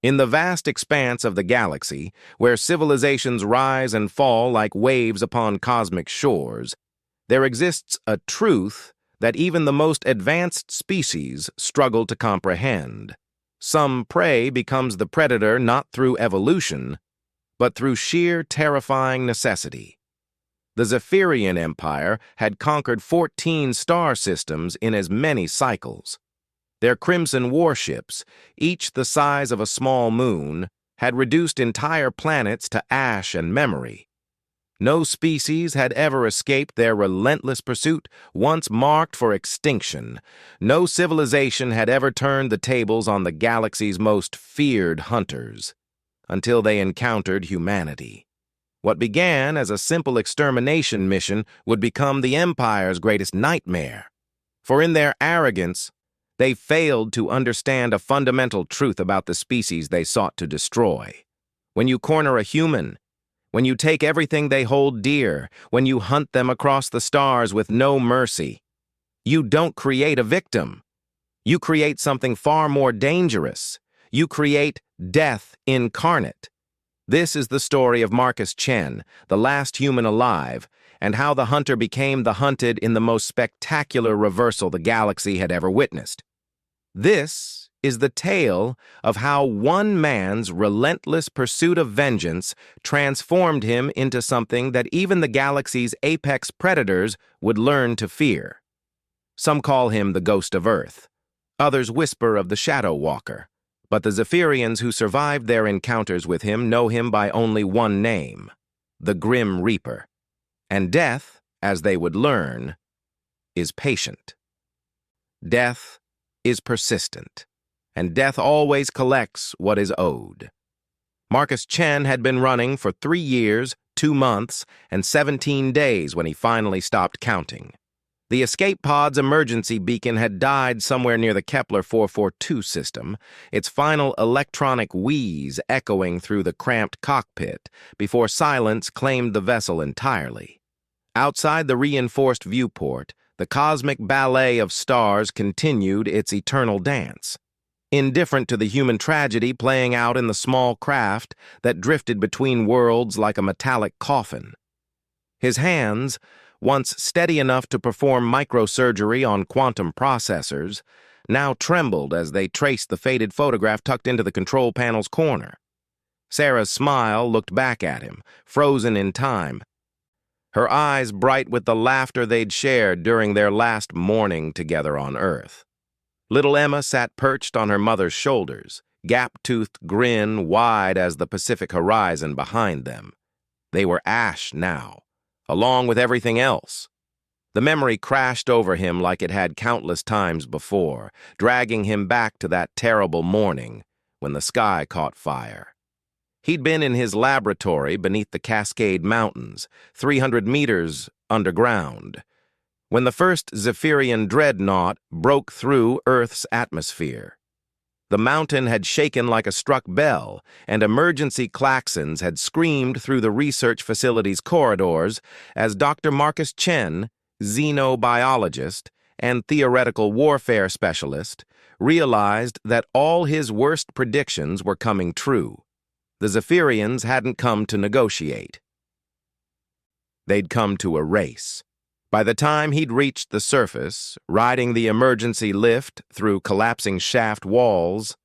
In the vast expanse of the galaxy, where civilizations rise and fall like waves upon cosmic shores, there exists a truth that even the most advanced species struggle to comprehend. Some prey becomes the predator not through evolution, but through sheer terrifying necessity. The Zephyrian Empire had conquered 14 star systems in as many cycles. Their crimson warships, each the size of a small moon, had reduced entire planets to ash and memory. No species had ever escaped their relentless pursuit, once marked for extinction. No civilization had ever turned the tables on the galaxy's most feared hunters, until they encountered humanity. What began as a simple extermination mission would become the Empire's greatest nightmare. For in their arrogance, they failed to understand a fundamental truth about the species they sought to destroy. When you corner a human, when you take everything they hold dear, when you hunt them across the stars with no mercy, you don't create a victim. You create something far more dangerous. You create death incarnate. This is the story of Marcus Chen, the last human alive, and how the hunter became the hunted in the most spectacular reversal the galaxy had ever witnessed. This is the tale of how one man's relentless pursuit of vengeance transformed him into something that even the galaxy's apex predators would learn to fear. Some call him the Ghost of Earth. Others whisper of the Shadow Walker. But the Zephyrians who survived their encounters with him know him by only one name, the Grim Reaper. And death, as they would learn, is patient. Death is persistent, and death always collects what is owed. Marcus Chen had been running for 3 years, 2 months, and 17 days when he finally stopped counting. The escape pod's emergency beacon had died somewhere near the Kepler 442 system, its final electronic wheeze echoing through the cramped cockpit before silence claimed the vessel entirely. Outside the reinforced viewport, the cosmic ballet of stars continued its eternal dance, indifferent to the human tragedy playing out in the small craft that drifted between worlds like a metallic coffin. His hands, once steady enough to perform microsurgery on quantum processors, now trembled as they traced the faded photograph tucked into the control panel's corner. Sarah's smile looked back at him, frozen in time, her eyes bright with the laughter they'd shared during their last morning together on Earth. Little Emma sat perched on her mother's shoulders, gap-toothed grin wide as the Pacific horizon behind them. They were ash now, along with everything else. The memory crashed over him like it had countless times before, dragging him back to that terrible morning when the sky caught fire. He'd been in his laboratory beneath the Cascade Mountains, 300 meters underground, when the first Zephyrian dreadnought broke through Earth's atmosphere. The mountain had shaken like a struck bell, and emergency klaxons had screamed through the research facility's corridors as Dr. Marcus Chen, xenobiologist and theoretical warfare specialist, realized that all his worst predictions were coming true. The Zephyrians hadn't come to negotiate. They'd come to erase. By the time he'd reached the surface, riding the emergency lift through collapsing shaft walls,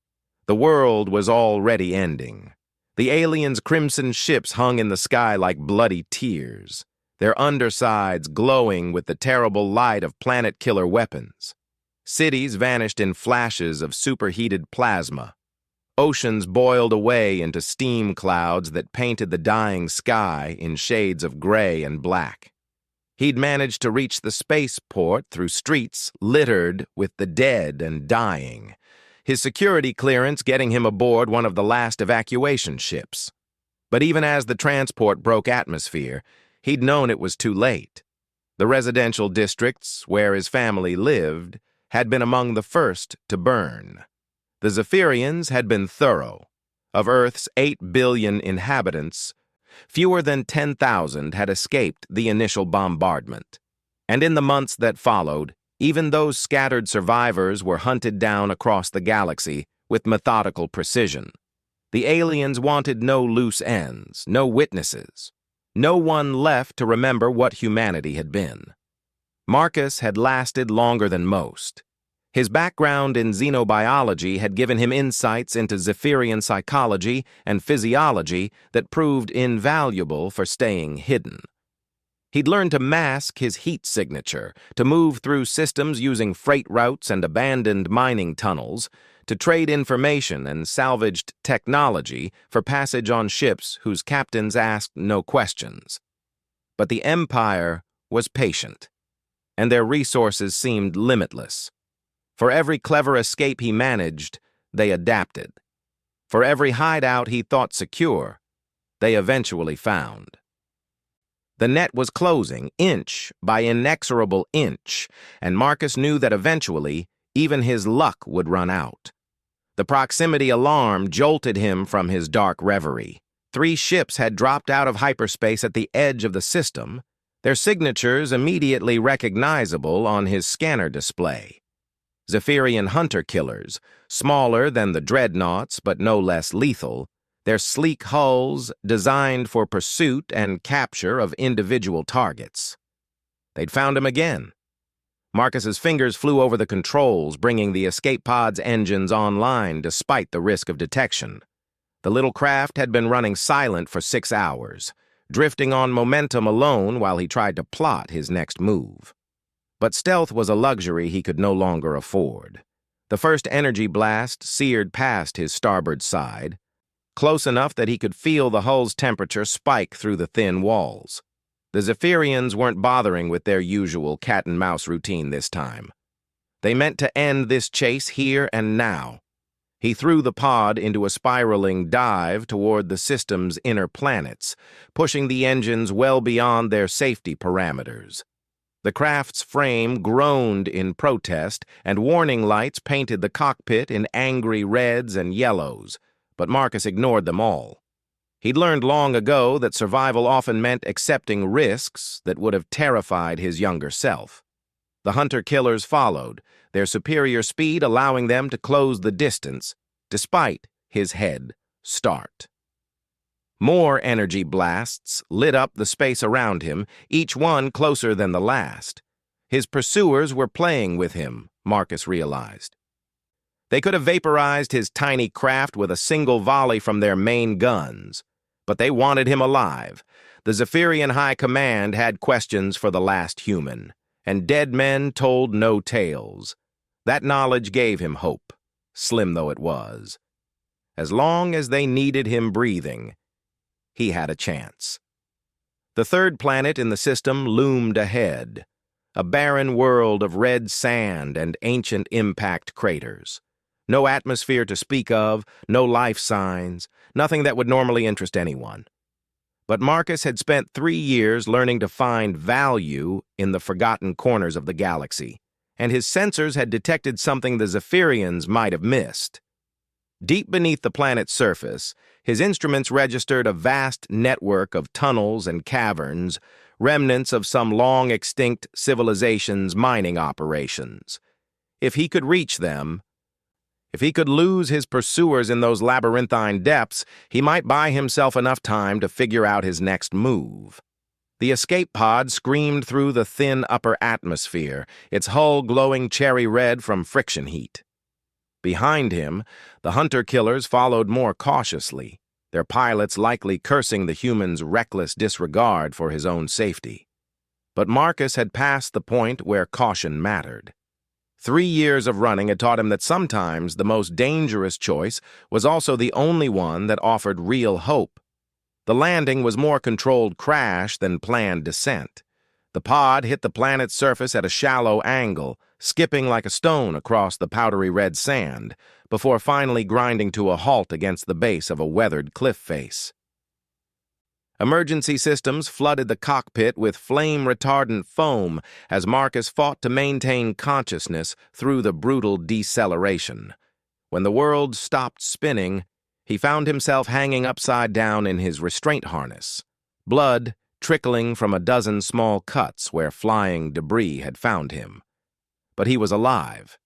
the world was already ending. The aliens' crimson ships hung in the sky like bloody tears, their undersides glowing with the terrible light of planet-killer weapons. Cities vanished in flashes of superheated plasma. Oceans boiled away into steam clouds that painted the dying sky in shades of gray and black. He'd managed to reach the spaceport through streets littered with the dead and dying, his security clearance getting him aboard one of the last evacuation ships. But even as the transport broke atmosphere, he'd known it was too late. The residential districts where his family lived had been among the first to burn. The Zephyrians had been thorough. Of Earth's 8 billion inhabitants, fewer than 10,000 had escaped the initial bombardment. And in the months that followed, even those scattered survivors were hunted down across the galaxy with methodical precision. The aliens wanted no loose ends, no witnesses, no one left to remember what humanity had been. Marcus had lasted longer than most. His background in xenobiology had given him insights into Zephyrian psychology and physiology that proved invaluable for staying hidden. He'd learned to mask his heat signature, to move through systems using freight routes and abandoned mining tunnels, to trade information and salvaged technology for passage on ships whose captains asked no questions. But the Empire was patient, and their resources seemed limitless. For every clever escape he managed, they adapted. For every hideout he thought secure, they eventually found. The net was closing, inch by inexorable inch, and Marcus knew that eventually, even his luck would run out. The proximity alarm jolted him from his dark reverie. 3 ships had dropped out of hyperspace at the edge of the system, their signatures immediately recognizable on his scanner display. Zephyrian hunter-killers, smaller than the dreadnoughts but no less lethal, their sleek hulls designed for pursuit and capture of individual targets. They'd found him again. Marcus's fingers flew over the controls, bringing the escape pod's engines online despite the risk of detection. The little craft had been running silent for 6 hours, drifting on momentum alone while he tried to plot his next move. But stealth was a luxury he could no longer afford. The first energy blast seared past his starboard side, close enough that he could feel the hull's temperature spike through the thin walls. The Zephyrians weren't bothering with their usual cat-and-mouse routine this time. They meant to end this chase here and now. He threw the pod into a spiraling dive toward the system's inner planets, pushing the engines well beyond their safety parameters. The craft's frame groaned in protest, and warning lights painted the cockpit in angry reds and yellows, but Marcus ignored them all. He'd learned long ago that survival often meant accepting risks that would have terrified his younger self. The hunter-killers followed, their superior speed allowing them to close the distance, despite his head start. More energy blasts lit up the space around him, each one closer than the last. His pursuers were playing with him, Marcus realized. They could have vaporized his tiny craft with a single volley from their main guns, but they wanted him alive. The Zephyrian High Command had questions for the last human, and dead men told no tales. That knowledge gave him hope, slim though it was. As long as they needed him breathing, he had a chance. The third planet in the system loomed ahead, a barren world of red sand and ancient impact craters. No atmosphere to speak of, no life signs, nothing that would normally interest anyone. But Marcus had spent 3 years learning to find value in the forgotten corners of the galaxy, and his sensors had detected something the Zephyrians might have missed. Deep beneath the planet's surface, his instruments registered a vast network of tunnels and caverns, remnants of some long-extinct civilization's mining operations. If he could reach them, if he could lose his pursuers in those labyrinthine depths, he might buy himself enough time to figure out his next move. The escape pod screamed through the thin upper atmosphere, its hull glowing cherry red from friction heat. Behind him, the hunter-killers followed more cautiously, their pilots likely cursing the human's reckless disregard for his own safety. But Marcus had passed the point where caution mattered. 3 years of running had taught him that sometimes the most dangerous choice was also the only one that offered real hope. The landing was more controlled crash than planned descent. The pod hit the planet's surface at a shallow angle, skipping like a stone across the powdery red sand, before finally grinding to a halt against the base of a weathered cliff face. Emergency systems flooded the cockpit with flame-retardant foam as Marcus fought to maintain consciousness through the brutal deceleration. When the world stopped spinning, he found himself hanging upside down in his restraint harness, blood trickling from a dozen small cuts where flying debris had found him. But he was alive,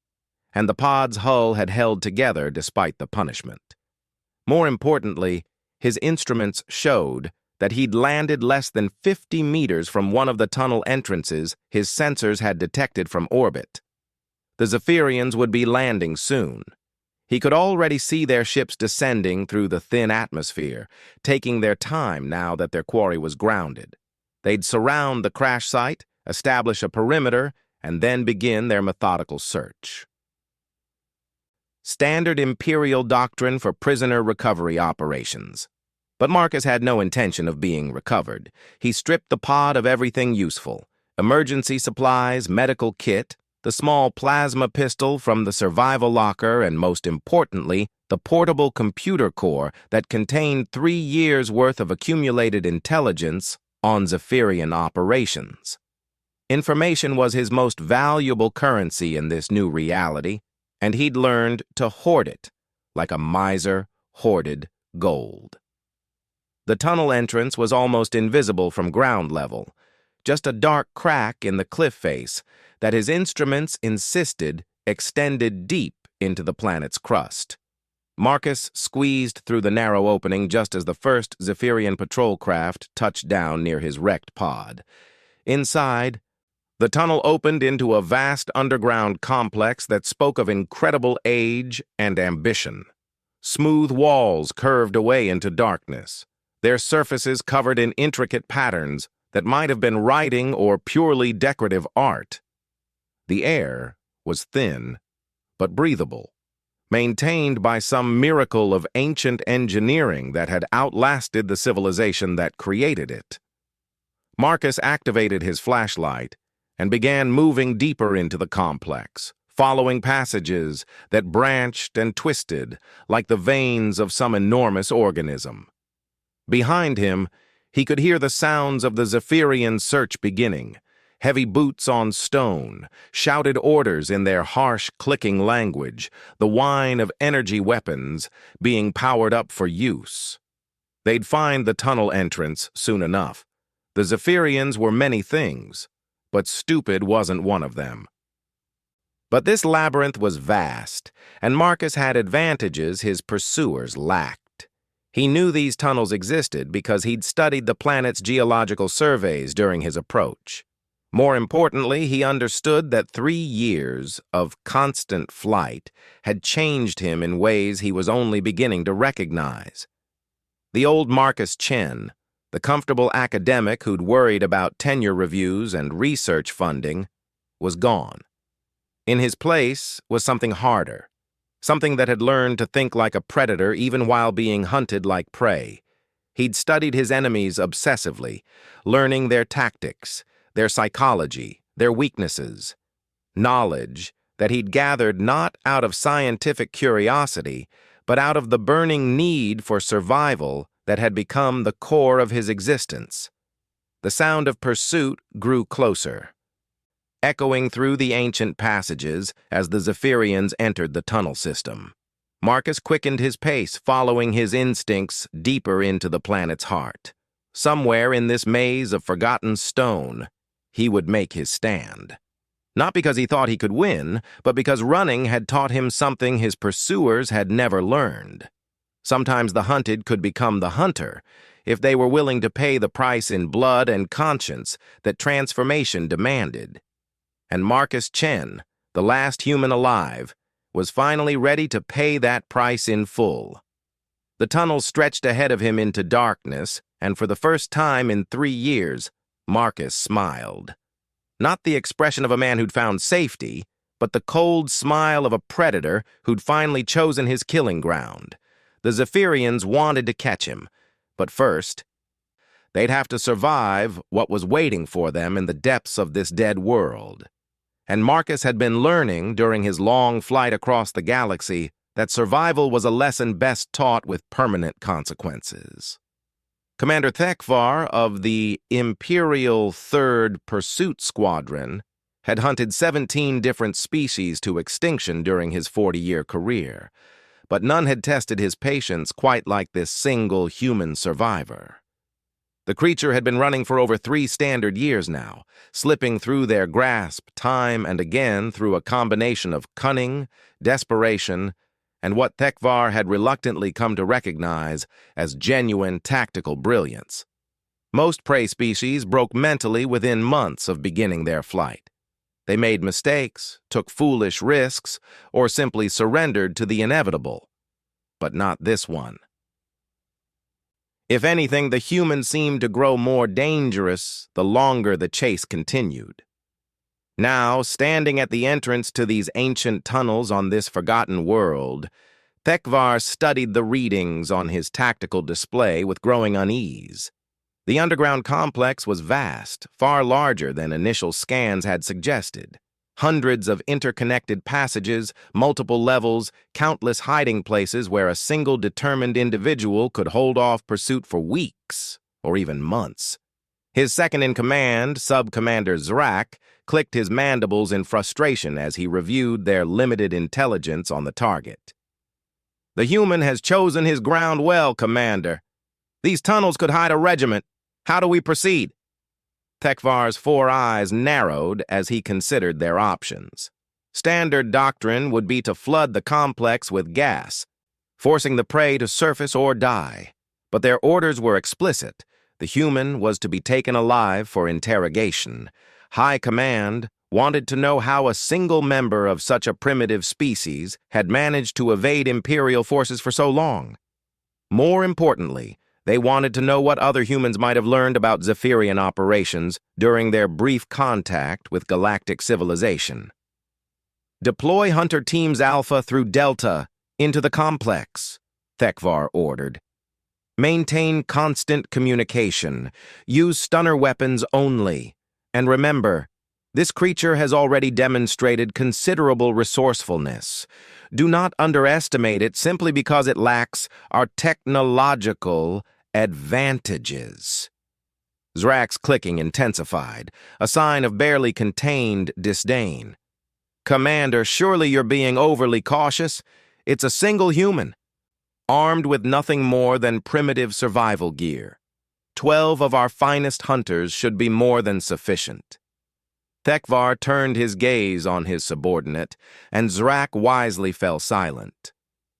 and the pod's hull had held together despite the punishment. More importantly, his instruments showed that he'd landed less than 50 meters from one of the tunnel entrances his sensors had detected from orbit. The Zephyrians would be landing soon. He could already see their ships descending through the thin atmosphere, taking their time now that their quarry was grounded. They'd surround the crash site, establish a perimeter, and then begin their methodical search. Standard Imperial doctrine for prisoner recovery operations. But Marcus had no intention of being recovered. He stripped the pod of everything useful: emergency supplies, medical kit, the small plasma pistol from the survival locker, and most importantly, the portable computer core that contained 3 years' worth of accumulated intelligence on Zephyrian operations. Information was his most valuable currency in this new reality, and he'd learned to hoard it, like a miser hoarded gold. The tunnel entrance was almost invisible from ground level, just a dark crack in the cliff face that his instruments insisted extended deep into the planet's crust. Marcus squeezed through the narrow opening just as the first Zephyrian patrol craft touched down near his wrecked pod. Inside, the tunnel opened into a vast underground complex that spoke of incredible age and ambition. Smooth walls curved away into darkness, their surfaces covered in intricate patterns that might have been writing or purely decorative art. The air was thin, but breathable, maintained by some miracle of ancient engineering that had outlasted the civilization that created it. Marcus activated his flashlight and began moving deeper into the complex, following passages that branched and twisted like the veins of some enormous organism. Behind him, he could hear the sounds of the Zephyrian search beginning: heavy boots on stone, shouted orders in their harsh, clicking language, the whine of energy weapons being powered up for use. They'd find the tunnel entrance soon enough. The Zephyrians were many things, but stupid wasn't one of them. But this labyrinth was vast, and Marcus had advantages his pursuers lacked. He knew these tunnels existed because he'd studied the planet's geological surveys during his approach. More importantly, he understood that 3 years of constant flight had changed him in ways he was only beginning to recognize. The old Marcus Chen, the comfortable academic who'd worried about tenure reviews and research funding, was gone. In his place was something harder, something that had learned to think like a predator even while being hunted like prey. He'd studied his enemies obsessively, learning their tactics, their psychology, their weaknesses. Knowledge that he'd gathered not out of scientific curiosity, but out of the burning need for survival that had become the core of his existence. The sound of pursuit grew closer, echoing through the ancient passages as the Zephyrians entered the tunnel system. Marcus quickened his pace, following his instincts deeper into the planet's heart. Somewhere in this maze of forgotten stone, he would make his stand. Not because he thought he could win, but because running had taught him something his pursuers had never learned. Sometimes the hunted could become the hunter, if they were willing to pay the price in blood and conscience that transformation demanded. And Marcus Chen, the last human alive, was finally ready to pay that price in full. The tunnel stretched ahead of him into darkness, and for the first time in 3 years, Marcus smiled. Not the expression of a man who'd found safety, but the cold smile of a predator who'd finally chosen his killing ground. The Zephyrians wanted to catch him, but first, they'd have to survive what was waiting for them in the depths of this dead world. And Marcus had been learning during his long flight across the galaxy that survival was a lesson best taught with permanent consequences. Commander Thekvar of the Imperial 3rd Pursuit Squadron had hunted 17 different species to extinction during his 40-year career, but none had tested his patience quite like this single human survivor. The creature had been running for over 3 standard years now, slipping through their grasp time and again through a combination of cunning, desperation, and what Thekvar had reluctantly come to recognize as genuine tactical brilliance. Most prey species broke mentally within months of beginning their flight. They made mistakes, took foolish risks, or simply surrendered to the inevitable. But not this one. If anything, the human seemed to grow more dangerous the longer the chase continued. Now, standing at the entrance to these ancient tunnels on this forgotten world, Thekvar studied the readings on his tactical display with growing unease. The underground complex was vast, far larger than initial scans had suggested. Hundreds of interconnected passages, multiple levels, countless hiding places where a single determined individual could hold off pursuit for weeks, or even months. His second-in-command, Sub-Commander Zrak, clicked his mandibles in frustration as he reviewed their limited intelligence on the target. "The human has chosen his ground well, Commander. These tunnels could hide a regiment. How do we proceed?" Thekvar's 4 eyes narrowed as he considered their options. Standard doctrine would be to flood the complex with gas, forcing the prey to surface or die. But their orders were explicit. The human was to be taken alive for interrogation. High Command wanted to know how a single member of such a primitive species had managed to evade Imperial forces for so long. More importantly, they wanted to know what other humans might have learned about Zephyrian operations during their brief contact with galactic civilization. "Deploy Hunter Teams Alpha through Delta into the complex," Thekvar ordered. "Maintain constant communication. Use stunner weapons only. And remember, this creature has already demonstrated considerable resourcefulness. Do not underestimate it simply because it lacks our technological advantages." Zrak's clicking intensified, a sign of barely contained disdain. "Commander, surely you're being overly cautious. It's a single human, armed with nothing more than primitive survival gear. 12 of our finest hunters should be more than sufficient." Thekvar turned his gaze on his subordinate, and Zrak wisely fell silent.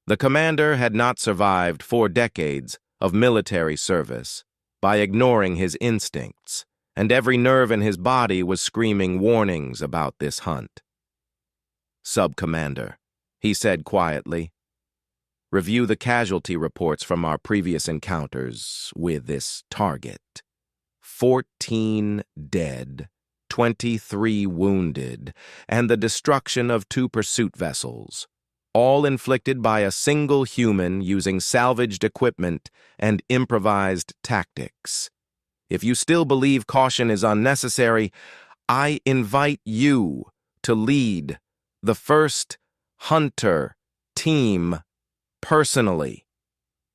The commander had not survived 4 decades of military service by ignoring his instincts, and every nerve in his body was screaming warnings about this hunt. "Sub-Commander," he said quietly, "review the casualty reports from our previous encounters with this target. 14 dead, 23 wounded, and the destruction of 2 pursuit vessels, all inflicted by a single human using salvaged equipment and improvised tactics. If you still believe caution is unnecessary, I invite you to lead the first Hunter team personally."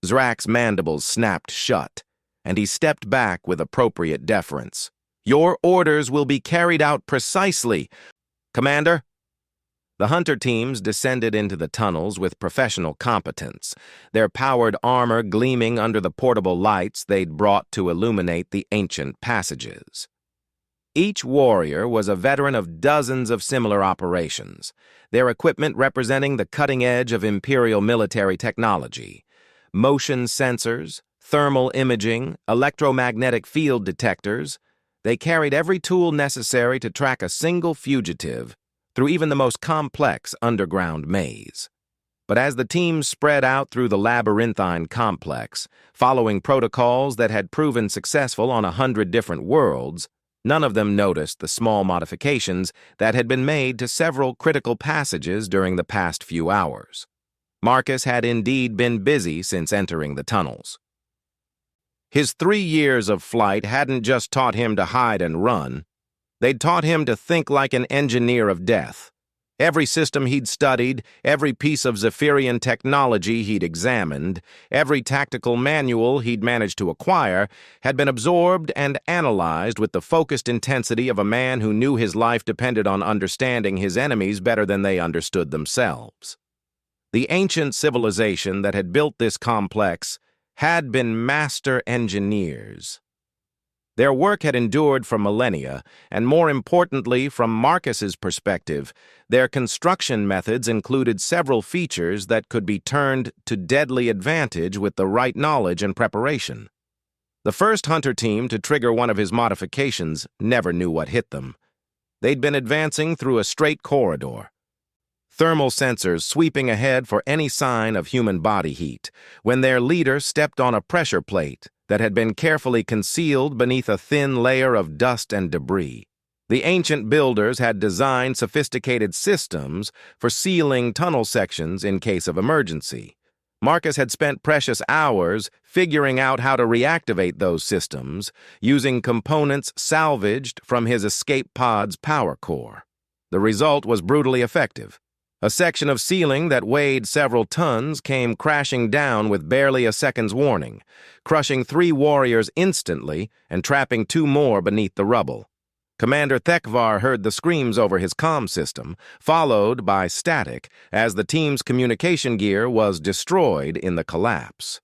Zrak's mandibles snapped shut, and he stepped back with appropriate deference. "Your orders will be carried out precisely, Commander." The hunter teams descended into the tunnels with professional competence, their powered armor gleaming under the portable lights they'd brought to illuminate the ancient passages. Each warrior was a veteran of dozens of similar operations, their equipment representing the cutting edge of Imperial military technology. Motion sensors, thermal imaging, electromagnetic field detectors. They carried every tool necessary to track a single fugitive through even the most complex underground maze. But as the teams spread out through the labyrinthine complex, following protocols that had proven successful on 100 different worlds, none of them noticed the small modifications that had been made to several critical passages during the past few hours. Marcus had indeed been busy since entering the tunnels. His 3 years of flight hadn't just taught him to hide and run. They'd taught him to think like an engineer of death. Every system he'd studied, every piece of Zephyrian technology he'd examined, every tactical manual he'd managed to acquire had been absorbed and analyzed with the focused intensity of a man who knew his life depended on understanding his enemies better than they understood themselves. The ancient civilization that had built this complex had been master engineers. Their work had endured for millennia, and more importantly, from Marcus's perspective, their construction methods included several features that could be turned to deadly advantage with the right knowledge and preparation. The first hunter team to trigger one of his modifications never knew what hit them. They'd been advancing through a straight corridor, thermal sensors sweeping ahead for any sign of human body heat, when their leader stepped on a pressure plate that had been carefully concealed beneath a thin layer of dust and debris. The ancient builders had designed sophisticated systems for sealing tunnel sections in case of emergency. Marcus had spent precious hours figuring out how to reactivate those systems using components salvaged from his escape pod's power core. The result was brutally effective. A section of ceiling that weighed several tons came crashing down with barely a second's warning, crushing 3 warriors instantly and trapping 2 more beneath the rubble. Commander Thekvar heard the screams over his comm system, followed by static, as the team's communication gear was destroyed in the collapse.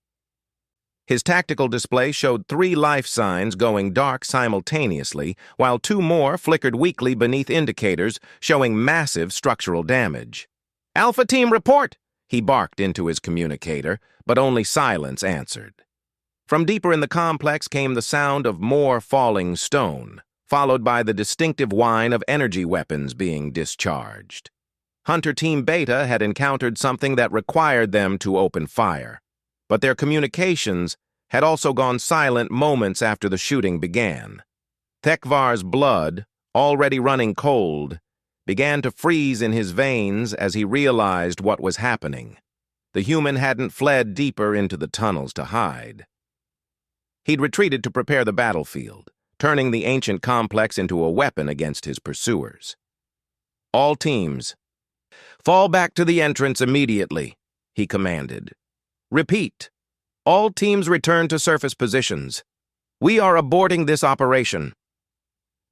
His tactical display showed 3 life signs going dark simultaneously, while 2 more flickered weakly beneath indicators showing massive structural damage. "Alpha Team, report!" he barked into his communicator, but only silence answered. From deeper in the complex came the sound of more falling stone, followed by the distinctive whine of energy weapons being discharged. Hunter Team Beta had encountered something that required them to open fire, but their communications had also gone silent moments after the shooting began. Thekvar's blood, already running cold, began to freeze in his veins as he realized what was happening. The human hadn't fled deeper into the tunnels to hide. He'd retreated to prepare the battlefield, turning the ancient complex into a weapon against his pursuers. "All teams, fall back to the entrance immediately," he commanded. "Repeat, all teams return to surface positions. We are aborting this operation."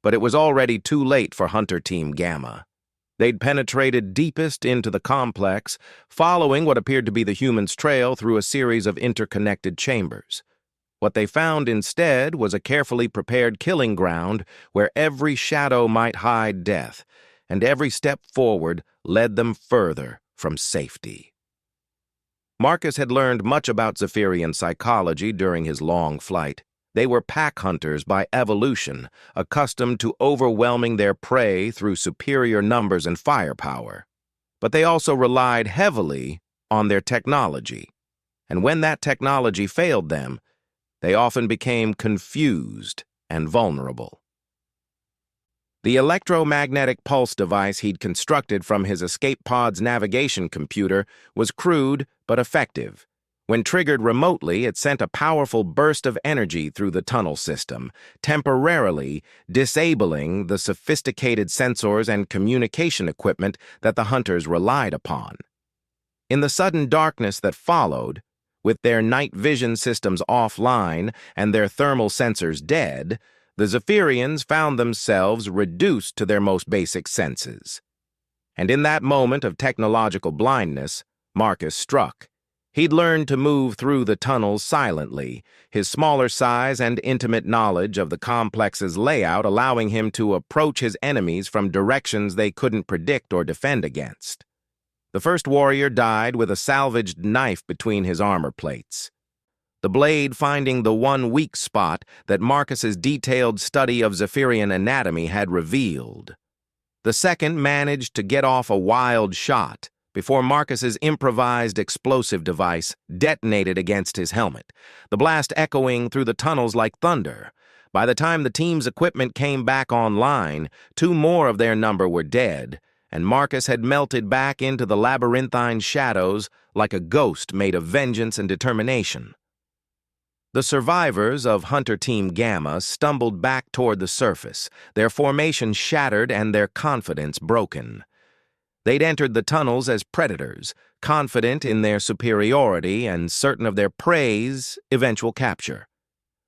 But it was already too late for Hunter Team Gamma. They'd penetrated deepest into the complex, following what appeared to be the human's trail through a series of interconnected chambers. What they found instead was a carefully prepared killing ground where every shadow might hide death, and every step forward led them further from safety. Marcus had learned much about Zephyrian psychology during his long flight. They were pack hunters by evolution, accustomed to overwhelming their prey through superior numbers and firepower. But they also relied heavily on their technology, and when that technology failed them, they often became confused and vulnerable. The electromagnetic pulse device he'd constructed from his escape pod's navigation computer was crude but effective. When triggered remotely, it sent a powerful burst of energy through the tunnel system, temporarily disabling the sophisticated sensors and communication equipment that the hunters relied upon. In the sudden darkness that followed, with their night vision systems offline and their thermal sensors dead, the Zephyrians found themselves reduced to their most basic senses. And in that moment of technological blindness, Marcus struck. He'd learned to move through the tunnels silently, his smaller size and intimate knowledge of the complex's layout allowing him to approach his enemies from directions they couldn't predict or defend against. The first warrior died with a salvaged knife between his armor plates, the blade finding the one weak spot that Marcus's detailed study of Zephyrian anatomy had revealed. The second managed to get off a wild shot before Marcus's improvised explosive device detonated against his helmet, the blast echoing through the tunnels like thunder. By the time the team's equipment came back online, 2 more of their number were dead, and Marcus had melted back into the labyrinthine shadows like a ghost made of vengeance and determination. The survivors of Hunter Team Gamma stumbled back toward the surface, their formation shattered and their confidence broken. They'd entered the tunnels as predators, confident in their superiority and certain of their prey's eventual capture.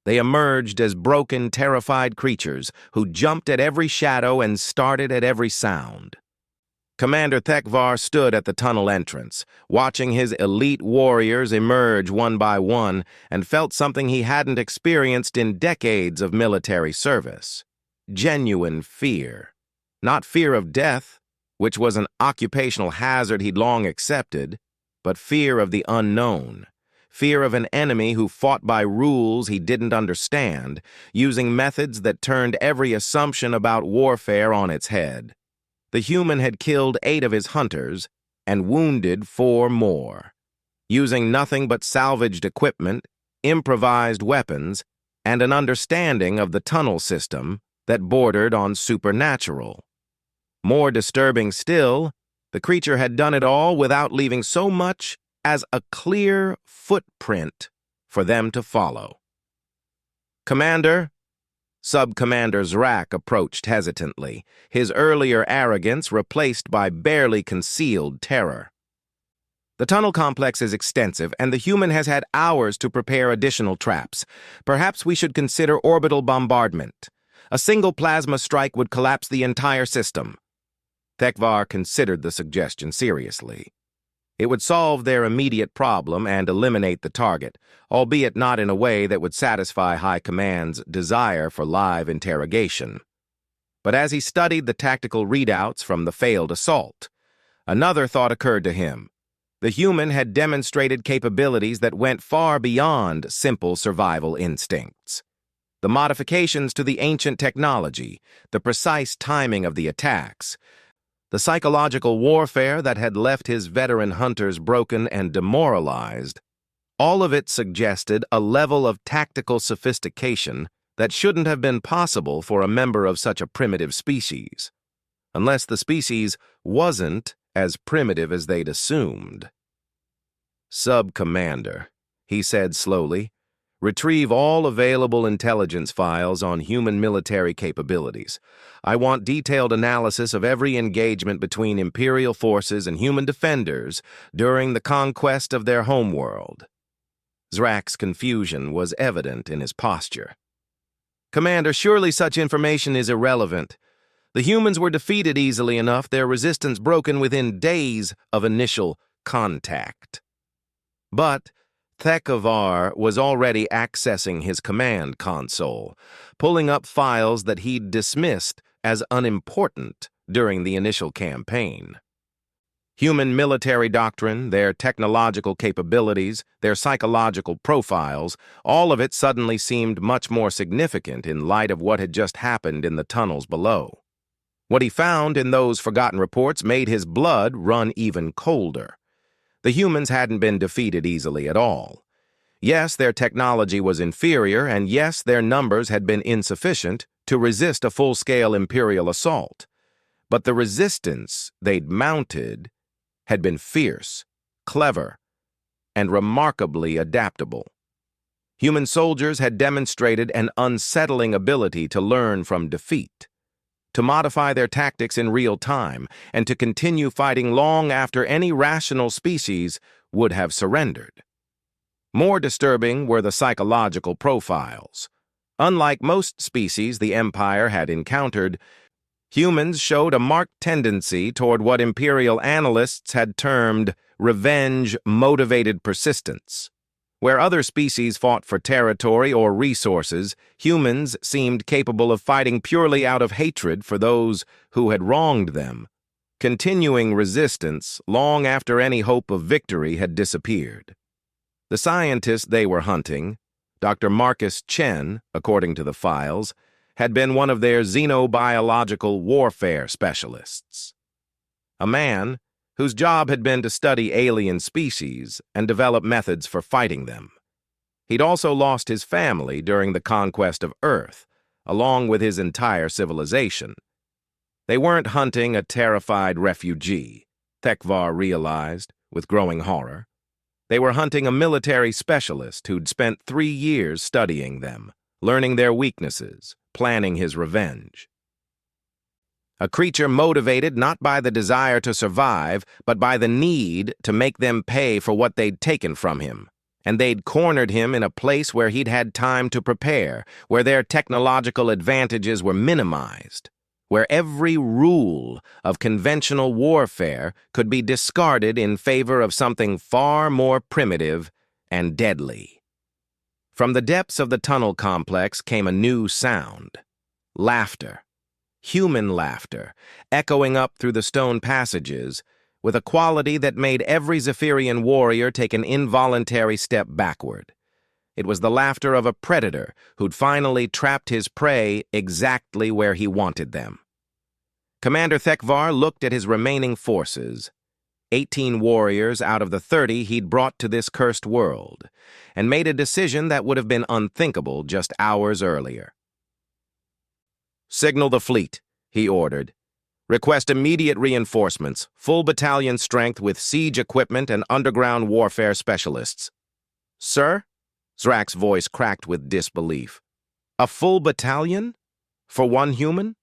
They emerged as broken, terrified creatures who jumped at every shadow and started at every sound. Commander Thekvar stood at the tunnel entrance, watching his elite warriors emerge one by one, and felt something he hadn't experienced in decades of military service. Genuine fear. Not fear of death, which was an occupational hazard he'd long accepted, but fear of the unknown. Fear of an enemy who fought by rules he didn't understand, using methods that turned every assumption about warfare on its head. The human had killed 8 of his hunters and wounded 4 more, using nothing but salvaged equipment, improvised weapons, and an understanding of the tunnel system that bordered on supernatural. More disturbing still, the creature had done it all without leaving so much as a clear footprint for them to follow. "Commander," Sub-Commander Zrak approached hesitantly, his earlier arrogance replaced by barely concealed terror. "The tunnel complex is extensive, and the human has had hours to prepare additional traps. Perhaps we should consider orbital bombardment. A single plasma strike would collapse the entire system." Thekvar considered the suggestion seriously. It would solve their immediate problem and eliminate the target, albeit not in a way that would satisfy High Command's desire for live interrogation. But as he studied the tactical readouts from the failed assault, another thought occurred to him. The human had demonstrated capabilities that went far beyond simple survival instincts. The modifications to the ancient technology, the precise timing of the attacks, the psychological warfare that had left his veteran hunters broken and demoralized, all of it suggested a level of tactical sophistication that shouldn't have been possible for a member of such a primitive species, unless the species wasn't as primitive as they'd assumed. "Sub-Commander," he said slowly, "retrieve all available intelligence files on human military capabilities. I want detailed analysis of every engagement between Imperial forces and human defenders during the conquest of their homeworld." Zrak's confusion was evident in his posture. "Commander, surely such information is irrelevant. The humans were defeated easily enough, their resistance broken within days of initial contact." But Thekvar was already accessing his command console, pulling up files that he'd dismissed as unimportant during the initial campaign. Human military doctrine, their technological capabilities, their psychological profiles, all of it suddenly seemed much more significant in light of what had just happened in the tunnels below. What he found in those forgotten reports made his blood run even colder. The humans hadn't been defeated easily at all. Yes, their technology was inferior, and yes, their numbers had been insufficient to resist a full-scale Imperial assault. But the resistance they'd mounted had been fierce, clever, and remarkably adaptable. Human soldiers had demonstrated an unsettling ability to learn from defeat, to modify their tactics in real time, and to continue fighting long after any rational species would have surrendered. More disturbing were the psychological profiles. Unlike most species the Empire had encountered, humans showed a marked tendency toward what Imperial analysts had termed revenge-motivated persistence. Where other species fought for territory or resources, humans seemed capable of fighting purely out of hatred for those who had wronged them, continuing resistance long after any hope of victory had disappeared. The scientist they were hunting, Dr. Marcus Chen, according to the files, had been one of their xenobiological warfare specialists. A man whose job had been to study alien species and develop methods for fighting them. He'd also lost his family during the conquest of Earth, along with his entire civilization. They weren't hunting a terrified refugee, Thekvar realized with growing horror. They were hunting a military specialist who'd spent 3 years studying them, learning their weaknesses, planning his revenge. A creature motivated not by the desire to survive, but by the need to make them pay for what they'd taken from him. And they'd cornered him in a place where he'd had time to prepare, where their technological advantages were minimized, where every rule of conventional warfare could be discarded in favor of something far more primitive and deadly. From the depths of the tunnel complex came a new sound: laughter. Human laughter, echoing up through the stone passages, with a quality that made every Zephyrian warrior take an involuntary step backward. It was the laughter of a predator who'd finally trapped his prey exactly where he wanted them. Commander Thekvar looked at his remaining forces, 18 warriors out of the 30 he'd brought to this cursed world, and made a decision that would have been unthinkable just hours earlier. "Signal the fleet," he ordered. "Request immediate reinforcements, full battalion strength with siege equipment and underground warfare specialists." "Sir?" Zrak's voice cracked with disbelief. "A full battalion? For one human?"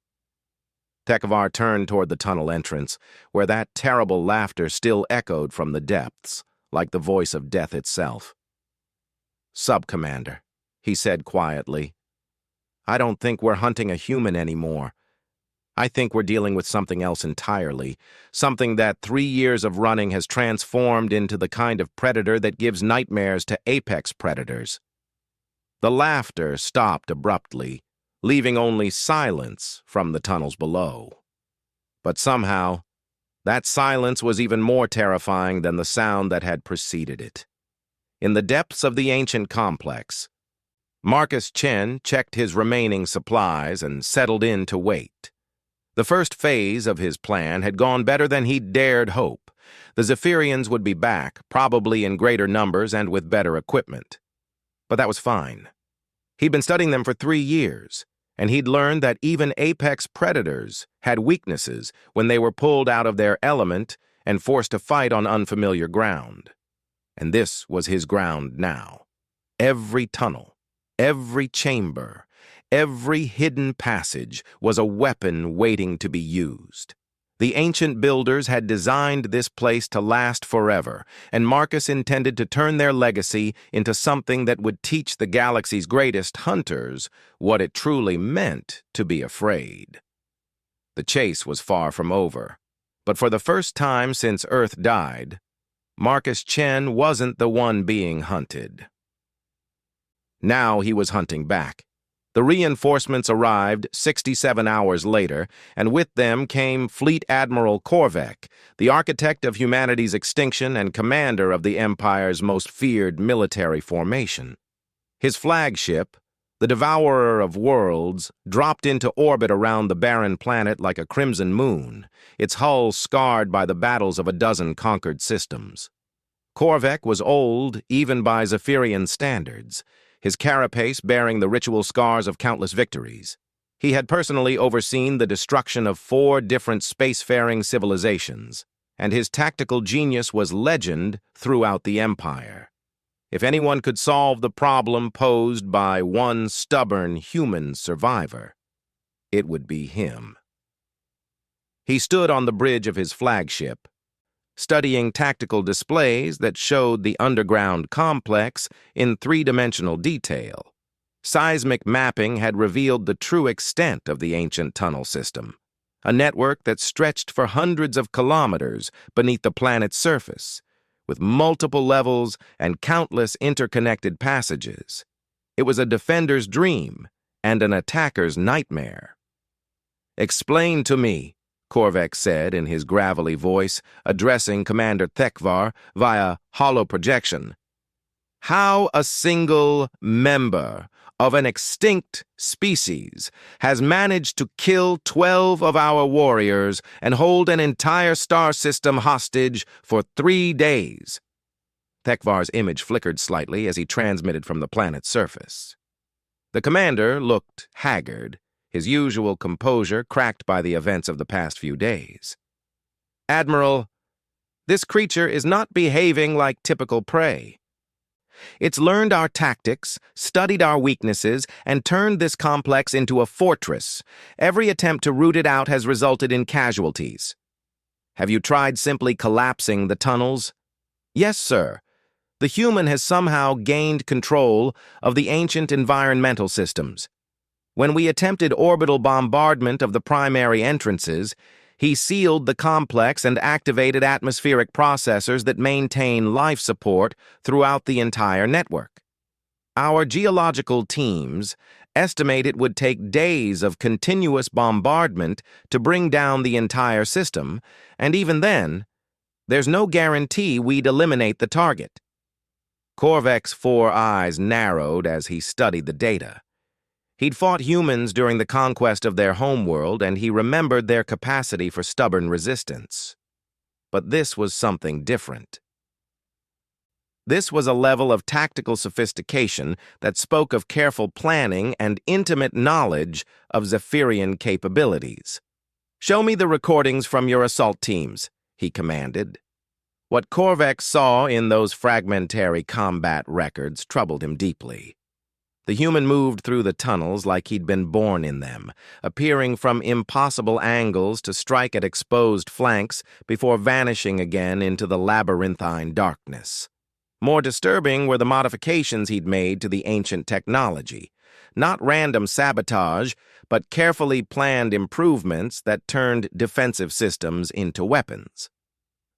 Thekvar turned toward the tunnel entrance, where that terrible laughter still echoed from the depths, like the voice of death itself. "Sub-Commander," he said quietly, "I don't think we're hunting a human anymore. I think we're dealing with something else entirely, something that 3 years of running has transformed into the kind of predator that gives nightmares to apex predators." The laughter stopped abruptly, leaving only silence from the tunnels below. But somehow, that silence was even more terrifying than the sound that had preceded it. In the depths of the ancient complex, Marcus Chen checked his remaining supplies and settled in to wait. The first phase of his plan had gone better than he'd dared hope. The Zephyrians would be back, probably in greater numbers and with better equipment. But that was fine. He'd been studying them for 3 years, and he'd learned that even apex predators had weaknesses when they were pulled out of their element and forced to fight on unfamiliar ground. And this was his ground now. Every tunnel, every chamber, every hidden passage was a weapon waiting to be used. The ancient builders had designed this place to last forever, and Marcus intended to turn their legacy into something that would teach the galaxy's greatest hunters what it truly meant to be afraid. The chase was far from over, but for the first time since Earth died, Marcus Chen wasn't the one being hunted. Now he was hunting back. The reinforcements arrived 67 hours later, and with them came Fleet Admiral Korvek, the architect of humanity's extinction and commander of the Empire's most feared military formation. His flagship, the Devourer of Worlds, dropped into orbit around the barren planet like a crimson moon, its hull scarred by the battles of a dozen conquered systems. Korvek was old, even by Zephyrian standards, his carapace bearing the ritual scars of countless victories. He had personally overseen the destruction of 4 different spacefaring civilizations, and his tactical genius was legend throughout the Empire. If anyone could solve the problem posed by one stubborn human survivor, it would be him. He stood on the bridge of his flagship, studying tactical displays that showed the underground complex in 3-dimensional detail. Seismic mapping had revealed the true extent of the ancient tunnel system, a network that stretched for hundreds of kilometers beneath the planet's surface, with multiple levels and countless interconnected passages. It was a defender's dream and an attacker's nightmare. "Explain to me," Korvek said in his gravelly voice, addressing Commander Thekvar via holoprojection, "how a single member of an extinct species has managed to kill 12 of our warriors and hold an entire star system hostage for 3 days." Thekvar's image flickered slightly as he transmitted from the planet's surface. The commander looked haggard, his usual composure cracked by the events of the past few days. "Admiral, this creature is not behaving like typical prey. It's learned our tactics, studied our weaknesses, and turned this complex into a fortress. Every attempt to root it out has resulted in casualties. Have you tried simply collapsing the tunnels?" "Yes, sir. The human has somehow gained control of the ancient environmental systems. When we attempted orbital bombardment of the primary entrances, he sealed the complex and activated atmospheric processors that maintain life support throughout the entire network. Our geological teams estimate it would take days of continuous bombardment to bring down the entire system, and even then, there's no guarantee we'd eliminate the target. Korvek's 4 eyes narrowed as he studied the data. He'd fought humans during the conquest of their homeworld, and he remembered their capacity for stubborn resistance. But this was something different. This was a level of tactical sophistication that spoke of careful planning and intimate knowledge of Zephyrian capabilities. "Show me the recordings from your assault teams," he commanded. What Korvek saw in those fragmentary combat records troubled him deeply. The human moved through the tunnels like he'd been born in them, appearing from impossible angles to strike at exposed flanks before vanishing again into the labyrinthine darkness. More disturbing were the modifications he'd made to the ancient technology. Not random sabotage, but carefully planned improvements that turned defensive systems into weapons.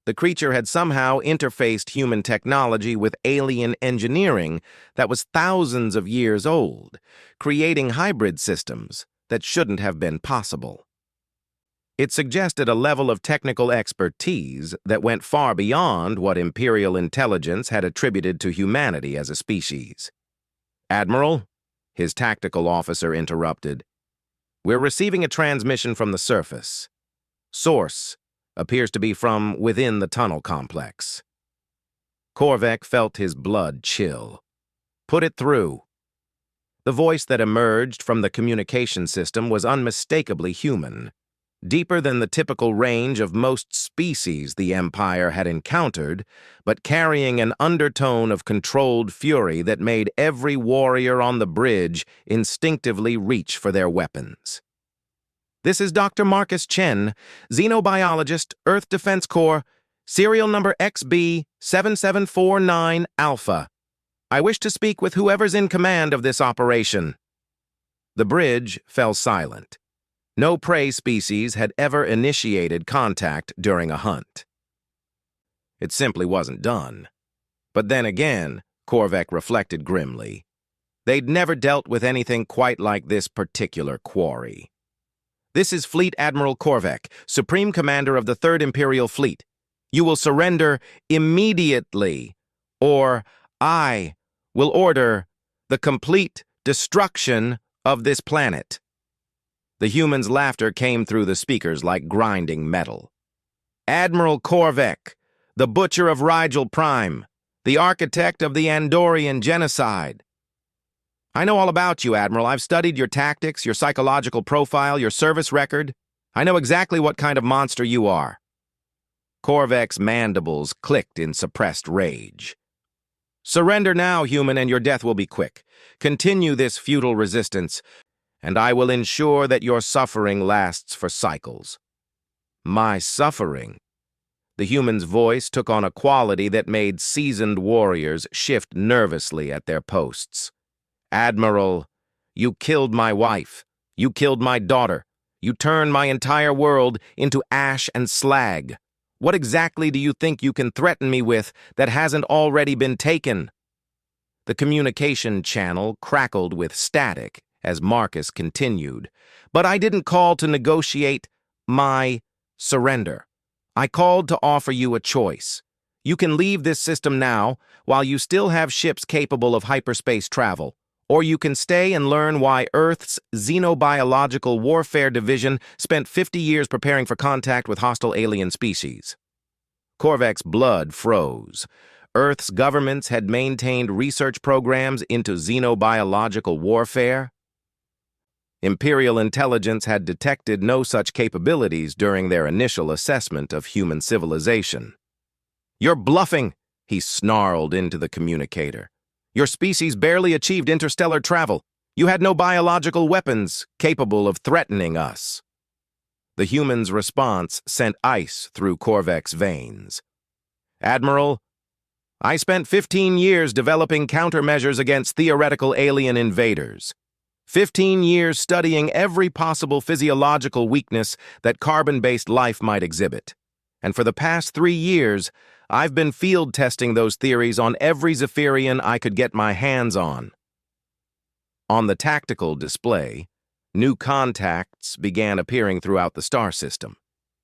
The creature had somehow interfaced human technology with alien engineering that was thousands of years old, creating hybrid systems that shouldn't have been possible. It suggested a level of technical expertise that went far beyond what Imperial intelligence had attributed to humanity as a species. "Admiral," his tactical officer interrupted, "we're receiving a transmission from the surface. Source appears to be from within the tunnel complex." Korvek felt his blood chill. "Put it through." The voice that emerged from the communication system was unmistakably human. Deeper than the typical range of most species the Empire had encountered, but carrying an undertone of controlled fury that made every warrior on the bridge instinctively reach for their weapons. "This is Dr. Marcus Chen, xenobiologist, Earth Defense Corps, serial number XB7749 Alpha. I wish to speak with whoever's in command of this operation." The bridge fell silent. No prey species had ever initiated contact during a hunt. It simply wasn't done. But then again, Korvek reflected grimly, they'd never dealt with anything quite like this particular quarry. "This is Fleet Admiral Korvek, Supreme Commander of the 3rd Imperial Fleet. You will surrender immediately, or I will order the complete destruction of this planet." The human's laughter came through the speakers like grinding metal. "Admiral Korvek, the butcher of Rigel Prime, the architect of the Andorian genocide. I know all about you, Admiral. I've studied your tactics, your psychological profile, your service record. I know exactly what kind of monster you are." Korvek's mandibles clicked in suppressed rage. "Surrender now, human, and your death will be quick. Continue this futile resistance, and I will ensure that your suffering lasts for cycles." "My suffering?" The human's voice took on a quality that made seasoned warriors shift nervously at their posts. "Admiral, you killed my wife. You killed my daughter. You turned my entire world into ash and slag. What exactly do you think you can threaten me with that hasn't already been taken?" The communication channel crackled with static as Marcus continued. "But I didn't call to negotiate my surrender. I called to offer you a choice. You can leave this system now while you still have ships capable of hyperspace travel, or you can stay and learn why Earth's Xenobiological Warfare Division spent 50 years preparing for contact with hostile alien species." Korvek's blood froze. Earth's governments had maintained research programs into xenobiological warfare. Imperial intelligence had detected no such capabilities during their initial assessment of human civilization. "You're bluffing," he snarled into the communicator. "Your species barely achieved interstellar travel. You had no biological weapons capable of threatening us." The human's response sent ice through Korvek's veins. "Admiral, I spent 15 years developing countermeasures against theoretical alien invaders. 15 years studying every possible physiological weakness that carbon-based life might exhibit. And for the past 3 years, I've been field testing those theories on every Zephyrian I could get my hands on. On the tactical display, new contacts began appearing throughout the star system.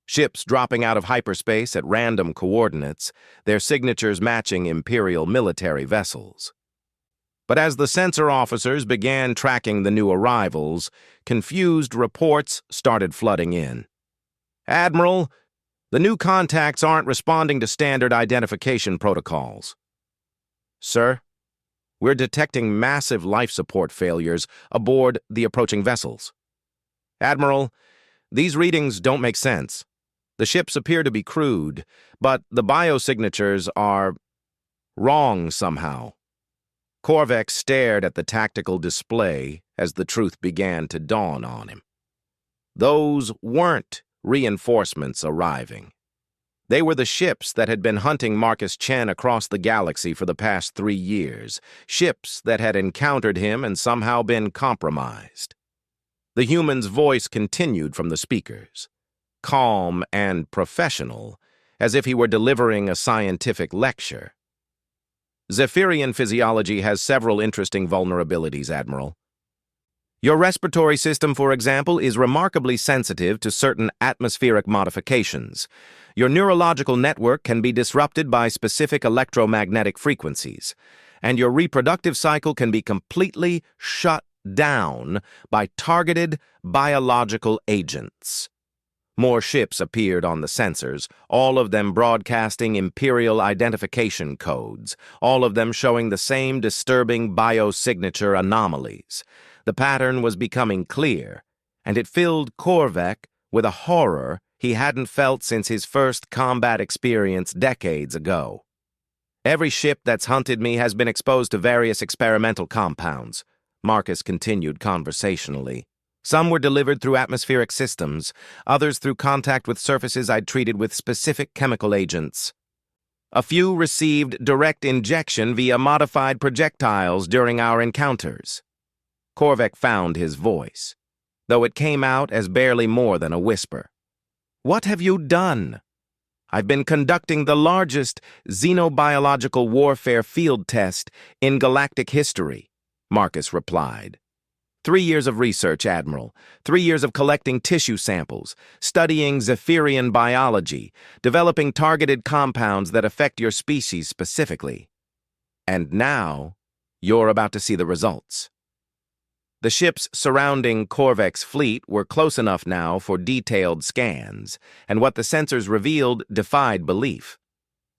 Ships dropping out of hyperspace at random coordinates, their signatures matching Imperial military vessels. But as the sensor officers began tracking the new arrivals, confused reports started flooding in. "Admiral, the new contacts aren't responding to standard identification protocols." "Sir, we're detecting massive life support failures aboard the approaching vessels." "Admiral, these readings don't make sense. The ships appear to be crewed, but the biosignatures are wrong somehow." Korvac stared at the tactical display as the truth began to dawn on him. Those weren't reinforcements arriving. They were the ships that had been hunting Marcus Chen across the galaxy for the past 3 years, ships that had encountered him and somehow been compromised. The human's voice continued from the speakers, calm and professional, as if he were delivering a scientific lecture. "Zephyrian physiology has several interesting vulnerabilities, Admiral. Your respiratory system, for example, is remarkably sensitive to certain atmospheric modifications. Your neurological network can be disrupted by specific electromagnetic frequencies, and your reproductive cycle can be completely shut down by targeted biological agents." More ships appeared on the sensors, all of them broadcasting Imperial identification codes, all of them showing the same disturbing biosignature anomalies. The pattern was becoming clear, and it filled Korvac with a horror he hadn't felt since his first combat experience decades ago. "Every ship that's hunted me has been exposed to various experimental compounds," Marcus continued conversationally. "Some were delivered through atmospheric systems, others through contact with surfaces I'd treated with specific chemical agents. A few received direct injection via modified projectiles during our encounters." Korvac found his voice, though it came out as barely more than a whisper. "What have you done?" "I've been conducting the largest xenobiological warfare field test in galactic history," Marcus replied. 3 years of research, Admiral. 3 years of collecting tissue samples, studying Zephyrian biology, developing targeted compounds that affect your species specifically. And now, you're about to see the results. The ships surrounding Korvac's fleet were close enough now for detailed scans, and what the sensors revealed defied belief.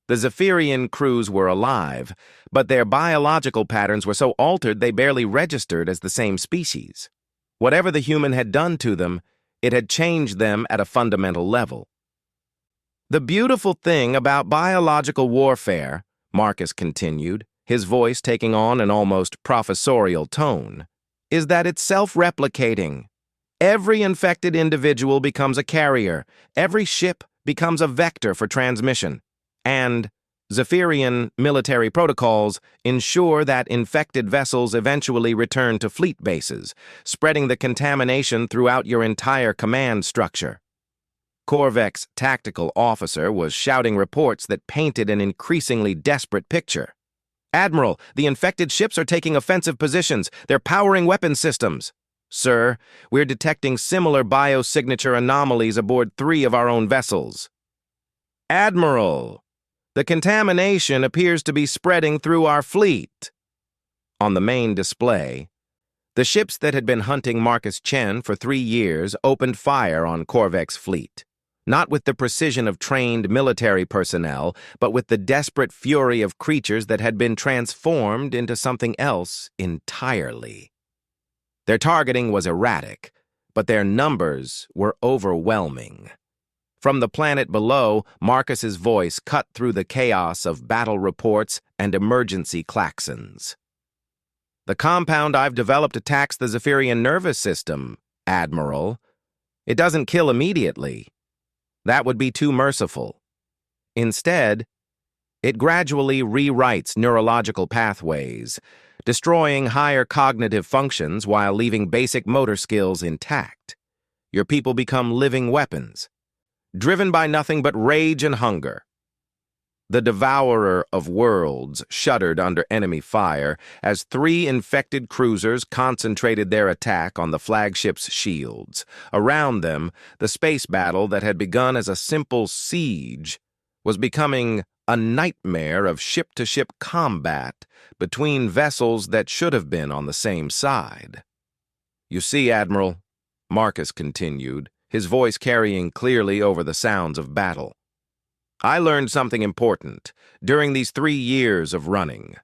The Zephyrian crews were alive, but their biological patterns were so altered they barely registered as the same species. Whatever the human had done to them, it had changed them at a fundamental level. "The beautiful thing about biological warfare," Marcus continued, his voice taking on an almost professorial tone, "is that it's self-replicating. Every infected individual becomes a carrier. Every ship becomes a vector for transmission. And Zephyrian military protocols ensure that infected vessels eventually return to fleet bases, spreading the contamination throughout your entire command structure." Korvac's tactical officer was shouting reports that painted an increasingly desperate picture. "Admiral, the infected ships are taking offensive positions. They're powering weapon systems." "Sir, we're detecting similar biosignature anomalies aboard 3 of our own vessels." "Admiral, the contamination appears to be spreading through our fleet." On the main display, the ships that had been hunting Marcus Chen for 3 years opened fire on Korvac's fleet, not with the precision of trained military personnel, but with the desperate fury of creatures that had been transformed into something else entirely. Their targeting was erratic, but their numbers were overwhelming. From the planet below, Marcus's voice cut through the chaos of battle reports and emergency klaxons. "The compound I've developed attacks the Zephyrian nervous system, Admiral. It doesn't kill immediately. That would be too merciful. Instead, it gradually rewrites neurological pathways, destroying higher cognitive functions while leaving basic motor skills intact. Your people become living weapons, driven by nothing but rage and hunger. The devourer of worlds shuddered under enemy fire as 3 infected cruisers concentrated their attack on the flagship's shields. Around them, the space battle that had begun as a simple siege was becoming a nightmare of ship-to-ship combat between vessels that should have been on the same side. "You see, Admiral," Marcus continued, his voice carrying clearly over the sounds of battle, "I learned something important during these 3 years of running.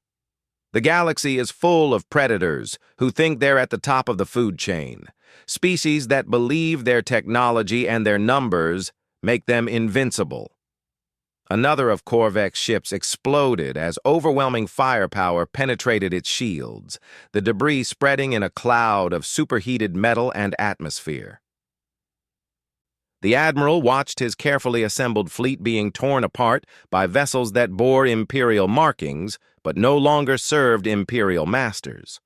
The galaxy is full of predators who think they're at the top of the food chain, species that believe their technology and their numbers make them invincible." Another of Korvek's ships exploded as overwhelming firepower penetrated its shields, the debris spreading in a cloud of superheated metal and atmosphere. The Admiral watched his carefully assembled fleet being torn apart by vessels that bore Imperial markings but no longer served Imperial masters.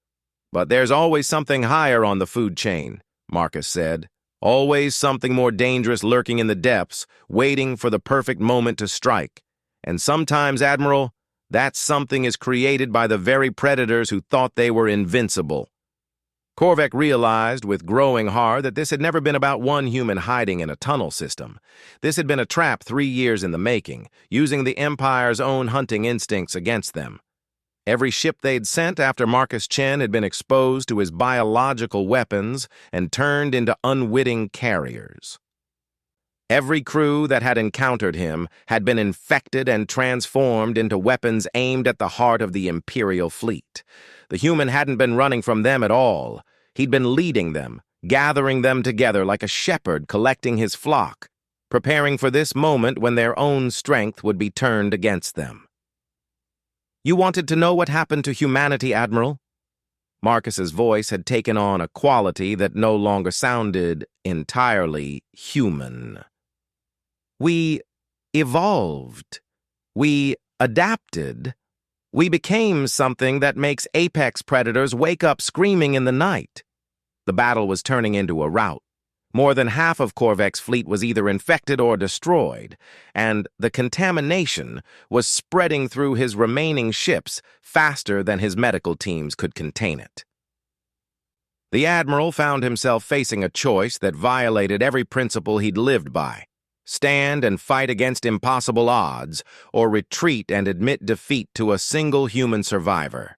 "But there's always something higher on the food chain," Marcus said. "Always something more dangerous lurking in the depths, waiting for the perfect moment to strike. And sometimes, Admiral, that something is created by the very predators who thought they were invincible." Korvek realized with growing horror that this had never been about one human hiding in a tunnel system. This had been a trap 3 years in the making, using the Empire's own hunting instincts against them. Every ship they'd sent after Marcus Chen had been exposed to his biological weapons and turned into unwitting carriers. Every crew that had encountered him had been infected and transformed into weapons aimed at the heart of the Imperial fleet. The human hadn't been running from them at all. He'd been leading them, gathering them together like a shepherd collecting his flock, preparing for this moment when their own strength would be turned against them. "You wanted to know what happened to humanity, Admiral?" Marcus's voice had taken on a quality that no longer sounded entirely human. "We evolved. We adapted. We became something that makes apex predators wake up screaming in the night." The battle was turning into a rout. More than half of Korvek's fleet was either infected or destroyed, and the contamination was spreading through his remaining ships faster than his medical teams could contain it. The Admiral found himself facing a choice that violated every principle he'd lived by: stand and fight against impossible odds, or retreat and admit defeat to a single human survivor.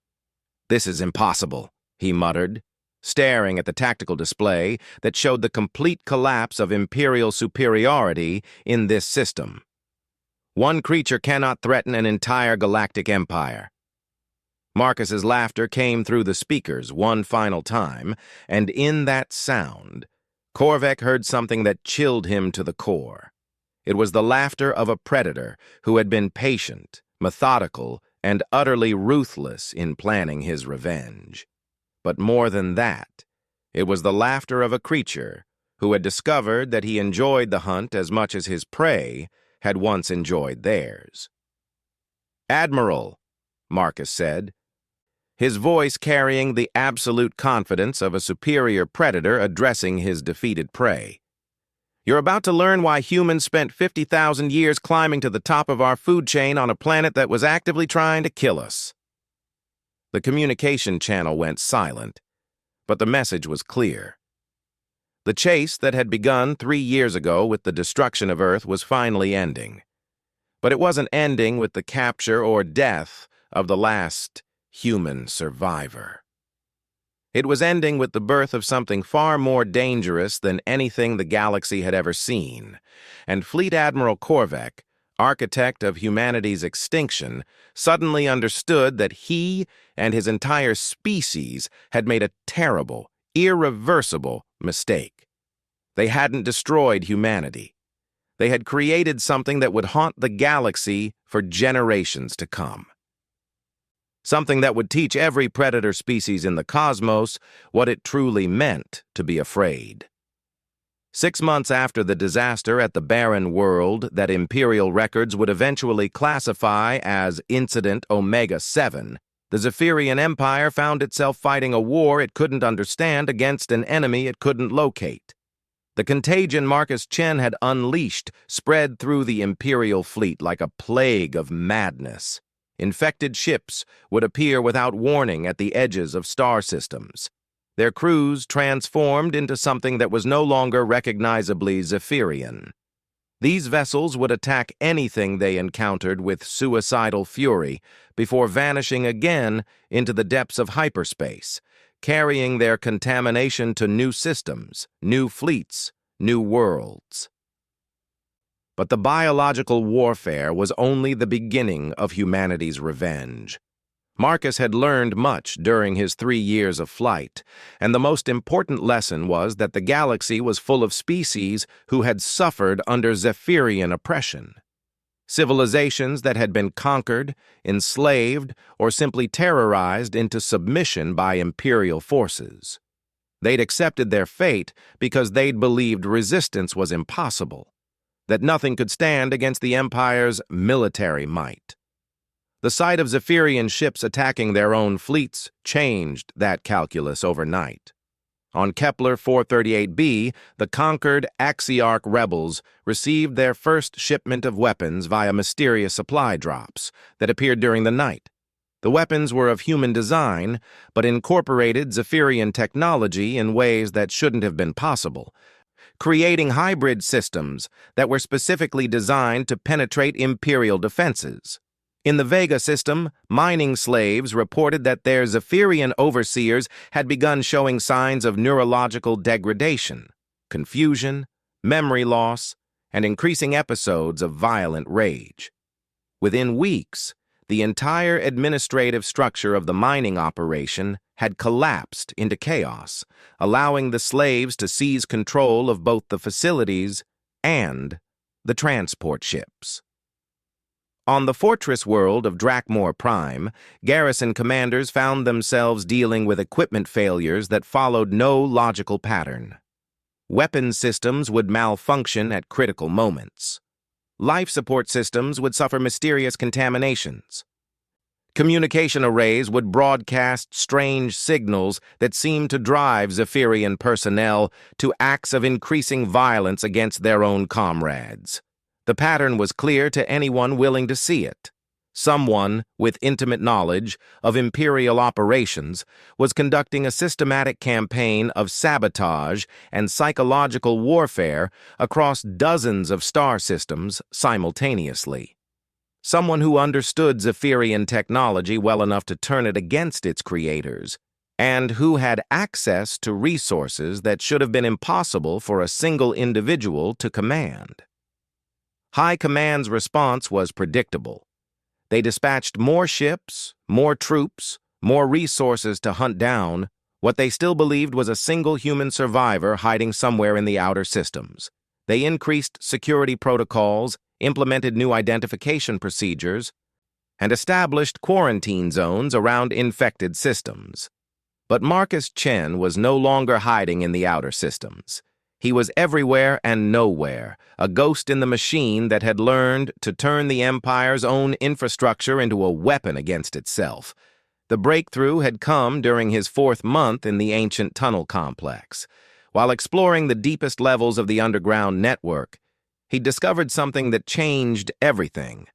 "This is impossible," he muttered, staring at the tactical display that showed the complete collapse of Imperial superiority in this system. "One creature cannot threaten an entire galactic empire." Marcus's laughter came through the speakers one final time, and in that sound, Korvek heard something that chilled him to the core. It was the laughter of a predator who had been patient, methodical, and utterly ruthless in planning his revenge. But more than that, it was the laughter of a creature who had discovered that he enjoyed the hunt as much as his prey had once enjoyed theirs. "Admiral," Marcus said, his voice carrying the absolute confidence of a superior predator addressing his defeated prey, "you're about to learn why humans spent 50,000 years climbing to the top of our food chain on a planet that was actively trying to kill us." The communication channel went silent, but the message was clear. The chase that had begun 3 years ago with the destruction of Earth was finally ending. But it wasn't ending with the capture or death of the last human survivor. It was ending with the birth of something far more dangerous than anything the galaxy had ever seen, and Fleet Admiral Korvek, architect of humanity's extinction, suddenly understood that he and his entire species had made a terrible, irreversible mistake. They hadn't destroyed humanity. They had created something that would haunt the galaxy for generations to come. Something that would teach every predator species in the cosmos what it truly meant to be afraid. 6 months after the disaster at the barren world that Imperial records would eventually classify as Incident Omega-7, The Zephyrian Empire found itself fighting a war it couldn't understand against an enemy it couldn't locate. The contagion Marcus Chen had unleashed spread through the Imperial fleet like a plague of madness. Infected ships would appear without warning at the edges of star systems, their crews transformed into something that was no longer recognizably Zephyrian. These vessels would attack anything they encountered with suicidal fury before vanishing again into the depths of hyperspace, carrying their contamination to new systems, new fleets, new worlds. But the biological warfare was only the beginning of humanity's revenge. Marcus had learned much during his 3 years of flight, and the most important lesson was that the galaxy was full of species who had suffered under Zephyrian oppression. Civilizations that had been conquered, enslaved, or simply terrorized into submission by imperial forces. They'd accepted their fate because they'd believed resistance was impossible, that nothing could stand against the Empire's military might. The sight of Zephyrian ships attacking their own fleets changed that calculus overnight. On Kepler 438b, the conquered Axiarch rebels received their first shipment of weapons via mysterious supply drops that appeared during the night. The weapons were of human design, but incorporated Zephyrian technology in ways that shouldn't have been possible, creating hybrid systems that were specifically designed to penetrate Imperial defenses. In the Vega system, mining slaves reported that their Zephyrian overseers had begun showing signs of neurological degradation, confusion, memory loss, and increasing episodes of violent rage. Within weeks, the entire administrative structure of the mining operation had collapsed into chaos, allowing the slaves to seize control of both the facilities and the transport ships. On the fortress world of Drakmor Prime, garrison commanders found themselves dealing with equipment failures that followed no logical pattern. Weapon systems would malfunction at critical moments. Life support systems would suffer mysterious contaminations. Communication arrays would broadcast strange signals that seemed to drive Zephyrian personnel to acts of increasing violence against their own comrades. The pattern was clear to anyone willing to see it. Someone with intimate knowledge of Imperial operations was conducting a systematic campaign of sabotage and psychological warfare across dozens of star systems simultaneously. Someone who understood Zephyrian technology well enough to turn it against its creators, and who had access to resources that should have been impossible for a single individual to command. High Command's response was predictable. They dispatched more ships, more troops, more resources to hunt down what they still believed was a single human survivor hiding somewhere in the outer systems. They increased security protocols, implemented new identification procedures, and established quarantine zones around infected systems. But Marcus Chen was no longer hiding in the outer systems. He was everywhere and nowhere, a ghost in the machine that had learned to turn the Empire's own infrastructure into a weapon against itself. The breakthrough had come during his 4th month in the ancient tunnel complex. While exploring the deepest levels of the underground network, he discovered something that changed everything.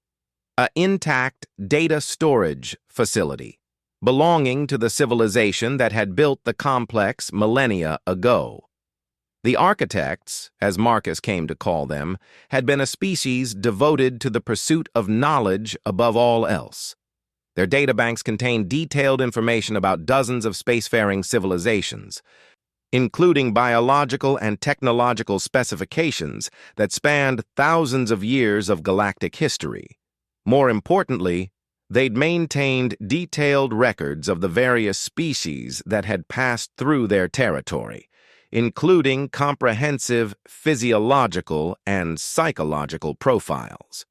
An intact data storage facility, belonging to the civilization that had built the complex millennia ago. The architects, as Marcus came to call them, had been a species devoted to the pursuit of knowledge above all else. Their databanks contained detailed information about dozens of spacefaring civilizations, including biological and technological specifications that spanned thousands of years of galactic history. More importantly, they'd maintained detailed records of the various species that had passed through their territory, including comprehensive physiological and psychological profiles.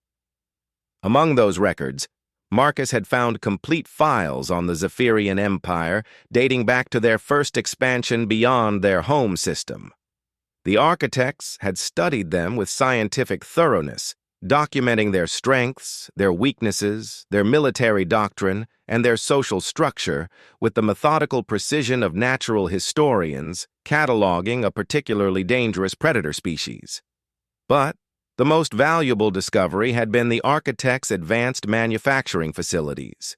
Among those records, Marcus had found complete files on the Zephyrian Empire dating back to their first expansion beyond their home system. The architects had studied them with scientific thoroughness, documenting their strengths, their weaknesses, their military doctrine, and their social structure with the methodical precision of natural historians cataloging a particularly dangerous predator species. But the most valuable discovery had been the architect's advanced manufacturing facilities.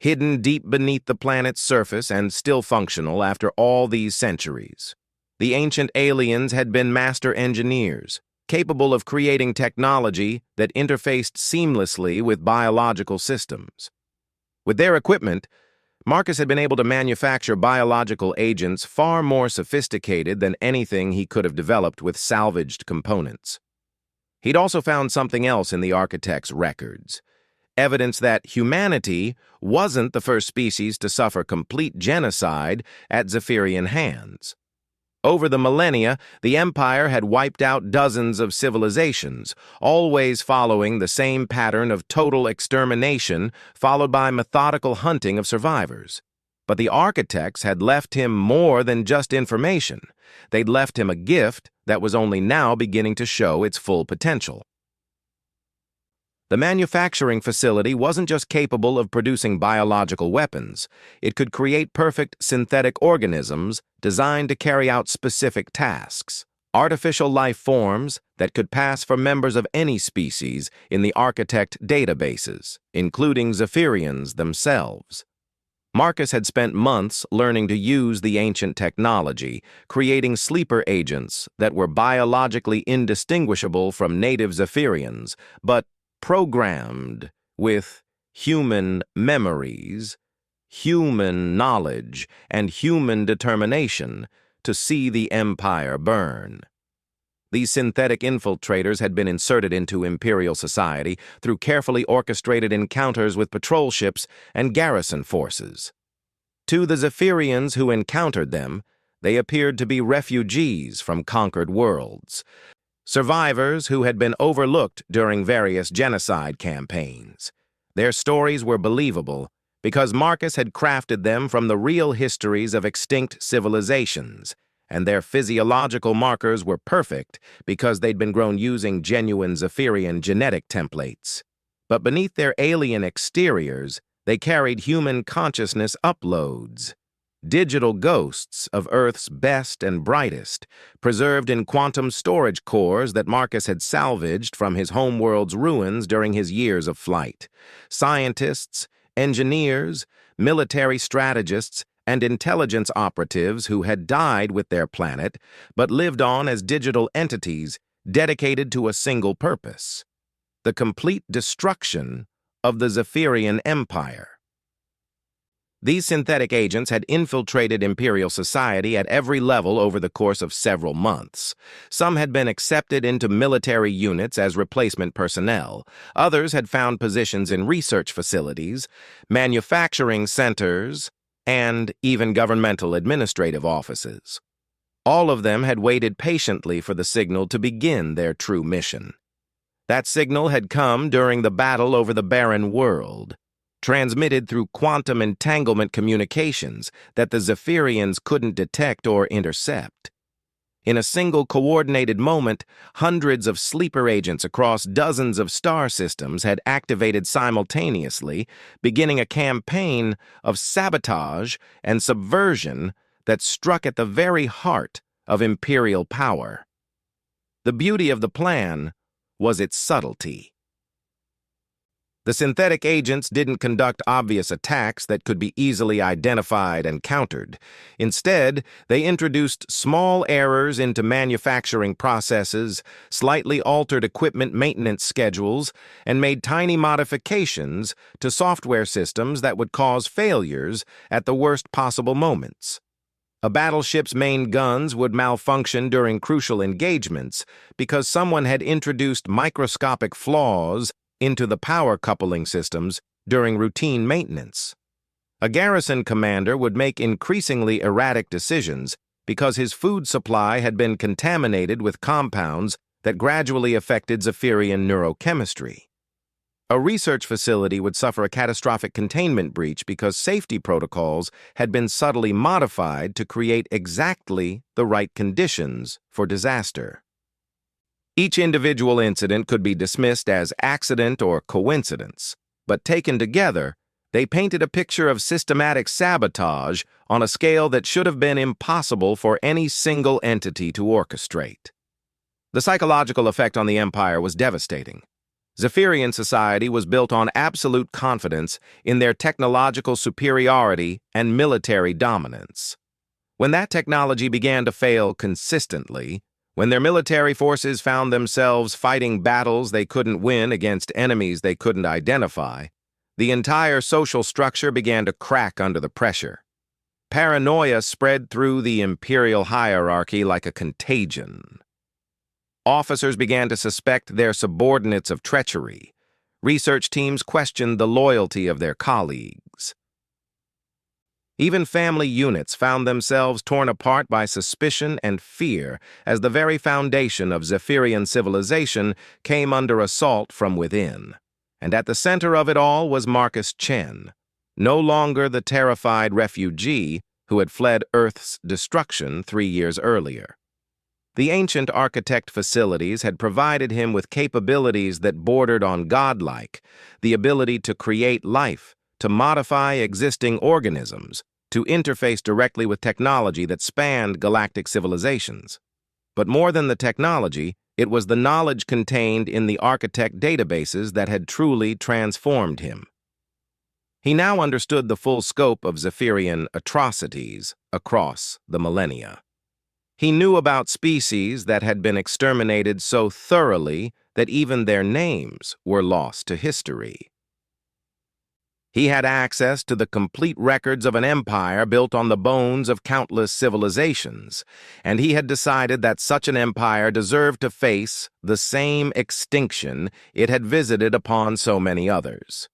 Hidden deep beneath the planet's surface and still functional after all these centuries, the ancient aliens had been master engineers, capable of creating technology that interfaced seamlessly with biological systems. With their equipment, Marcus had been able to manufacture biological agents far more sophisticated than anything he could have developed with salvaged components. He'd also found something else in the architect's records: evidence that humanity wasn't the first species to suffer complete genocide at Zephyrian hands. Over the millennia, the Empire had wiped out dozens of civilizations, always following the same pattern of total extermination followed by methodical hunting of survivors. But the architects had left him more than just information. They'd left him a gift that was only now beginning to show its full potential. The manufacturing facility wasn't just capable of producing biological weapons. It could create perfect synthetic organisms designed to carry out specific tasks, artificial life forms that could pass for members of any species in the architect databases, including Zephyrians themselves. Marcus had spent months learning to use the ancient technology, creating sleeper agents that were biologically indistinguishable from native Zephyrians, but programmed with human memories, human knowledge, and human determination to see the Empire burn. These synthetic infiltrators had been inserted into Imperial society through carefully orchestrated encounters with patrol ships and garrison forces. To the Zephyrians who encountered them, they appeared to be refugees from conquered worlds, survivors who had been overlooked during various genocide campaigns. Their stories were believable because Marcus had crafted them from the real histories of extinct civilizations, and their physiological markers were perfect because they'd been grown using genuine Zephyrian genetic templates. But beneath their alien exteriors, they carried human consciousness uploads, digital ghosts of Earth's best and brightest, preserved in quantum storage cores that Marcus had salvaged from his homeworld's ruins during his years of flight. Scientists, engineers, military strategists, and intelligence operatives who had died with their planet but lived on as digital entities dedicated to a single purpose: the complete destruction of the Zephyrian Empire. These synthetic agents had infiltrated Imperial society at every level over the course of several months. Some had been accepted into military units as replacement personnel. Others had found positions in research facilities, manufacturing centers, and even governmental administrative offices. All of them had waited patiently for the signal to begin their true mission. That signal had come during the battle over the barren world, transmitted through quantum entanglement communications that the Zephyrians couldn't detect or intercept. In a single coordinated moment, hundreds of sleeper agents across dozens of star systems had activated simultaneously, beginning a campaign of sabotage and subversion that struck at the very heart of Imperial power. The beauty of the plan was its subtlety. The synthetic agents didn't conduct obvious attacks that could be easily identified and countered. Instead, they introduced small errors into manufacturing processes, slightly altered equipment maintenance schedules, and made tiny modifications to software systems that would cause failures at the worst possible moments. A battleship's main guns would malfunction during crucial engagements because someone had introduced microscopic flaws into the power coupling systems during routine maintenance. A garrison commander would make increasingly erratic decisions because his food supply had been contaminated with compounds that gradually affected Zephyrian neurochemistry. A research facility would suffer a catastrophic containment breach because safety protocols had been subtly modified to create exactly the right conditions for disaster. Each individual incident could be dismissed as accident or coincidence, but taken together, they painted a picture of systematic sabotage on a scale that should have been impossible for any single entity to orchestrate. The psychological effect on the Empire was devastating. Zephyrian society was built on absolute confidence in their technological superiority and military dominance. When that technology began to fail consistently, when their military forces found themselves fighting battles they couldn't win against enemies they couldn't identify, the entire social structure began to crack under the pressure. Paranoia spread through the imperial hierarchy like a contagion. Officers began to suspect their subordinates of treachery. Research teams questioned the loyalty of their colleagues. Even family units found themselves torn apart by suspicion and fear as the very foundation of Zephyrian civilization came under assault from within. And at the center of it all was Marcus Chen, no longer the terrified refugee who had fled Earth's destruction 3 years earlier. The ancient architect facilities had provided him with capabilities that bordered on godlike, the ability to create life, to modify existing organisms, to interface directly with technology that spanned galactic civilizations. But more than the technology, it was the knowledge contained in the architect databases that had truly transformed him. He now understood the full scope of Zephyrian atrocities across the millennia. He knew about species that had been exterminated so thoroughly that even their names were lost to history. He had access to the complete records of an empire built on the bones of countless civilizations, and he had decided that such an empire deserved to face the same extinction it had visited upon so many others.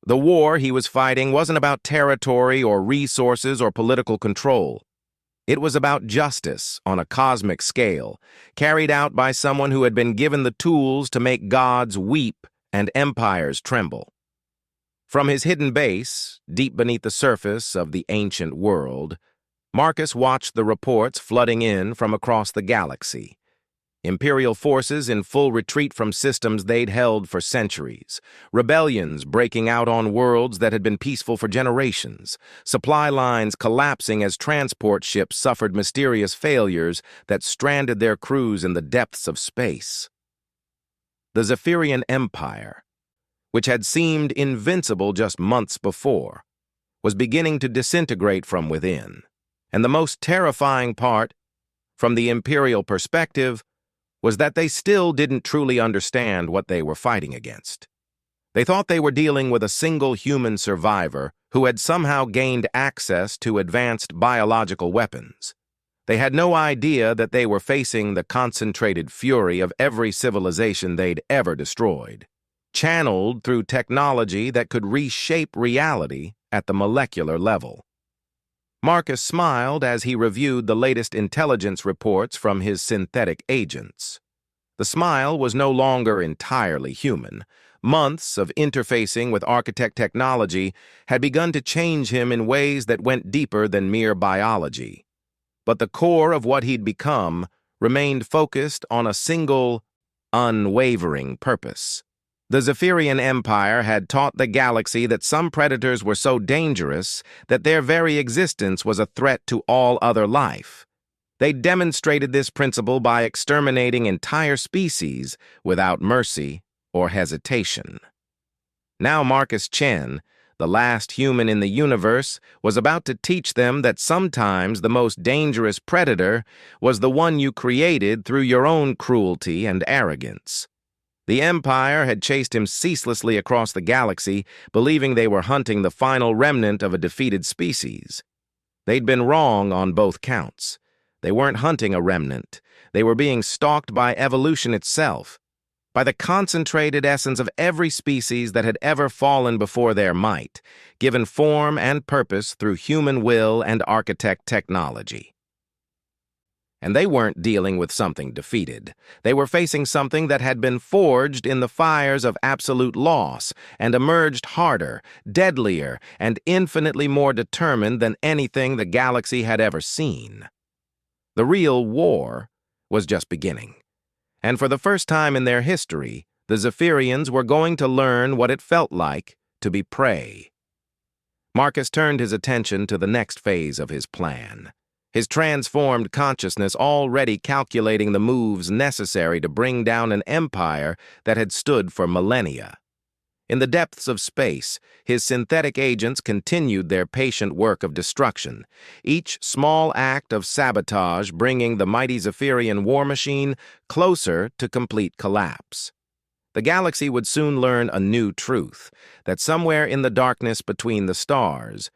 The war he was fighting wasn't about territory or resources or political control. It was about justice on a cosmic scale, carried out by someone who had been given the tools to make gods weep and empires tremble. From his hidden base, deep beneath the surface of the ancient world, Marcus watched the reports flooding in from across the galaxy. Imperial forces in full retreat from systems they'd held for centuries, rebellions breaking out on worlds that had been peaceful for generations, supply lines collapsing as transport ships suffered mysterious failures that stranded their crews in the depths of space. The Zephyrian Empire, which had seemed invincible just months before, was beginning to disintegrate from within. And the most terrifying part, from the Imperial perspective, was that they still didn't truly understand what they were fighting against. They thought they were dealing with a single human survivor who had somehow gained access to advanced biological weapons. They had no idea that they were facing the concentrated fury of every civilization they'd ever destroyed, channeled through technology that could reshape reality at the molecular level. Marcus smiled as he reviewed the latest intelligence reports from his synthetic agents. The smile was no longer entirely human. Months of interfacing with architect technology had begun to change him in ways that went deeper than mere biology. But the core of what he'd become remained focused on a single, unwavering purpose. The Zephyrian Empire had taught the galaxy that some predators were so dangerous that their very existence was a threat to all other life. They demonstrated this principle by exterminating entire species without mercy or hesitation. Now Marcus Chen, the last human in the universe, was about to teach them that sometimes the most dangerous predator was the one you created through your own cruelty and arrogance. The Empire had chased him ceaselessly across the galaxy, believing they were hunting the final remnant of a defeated species. They'd been wrong on both counts. They weren't hunting a remnant. They were being stalked by evolution itself, by the concentrated essence of every species that had ever fallen before their might, given form and purpose through human will and architect technology. And they weren't dealing with something defeated. They were facing something that had been forged in the fires of absolute loss and emerged harder, deadlier, and infinitely more determined than anything the galaxy had ever seen. The real war was just beginning. And for the first time in their history, the Zephyrians were going to learn what it felt like to be prey. Marcus turned his attention to the next phase of his plan, his transformed consciousness already calculating the moves necessary to bring down an empire that had stood for millennia. In the depths of space, his synthetic agents continued their patient work of destruction, each small act of sabotage bringing the mighty Zephyrian war machine closer to complete collapse. The galaxy would soon learn a new truth, that somewhere in the darkness between the stars,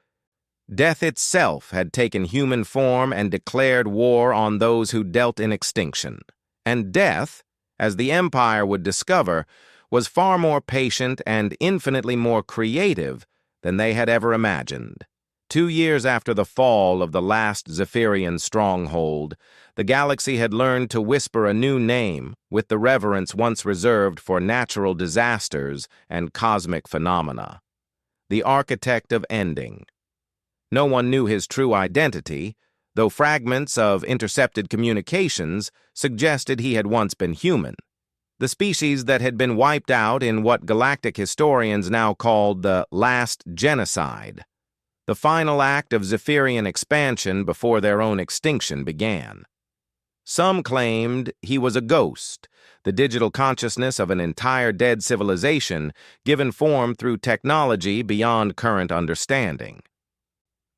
death itself had taken human form and declared war on those who dealt in extinction. And death, as the Empire would discover, was far more patient and infinitely more creative than they had ever imagined. 2 years after the fall of the last Zephyrian stronghold, the galaxy had learned to whisper a new name with the reverence once reserved for natural disasters and cosmic phenomena: the Architect of Ending. No one knew his true identity, though fragments of intercepted communications suggested he had once been human. The species that had been wiped out in what galactic historians now called the Last Genocide, the final act of Zephyrian expansion before their own extinction began. Some claimed he was a ghost, the digital consciousness of an entire dead civilization given form through technology beyond current understanding.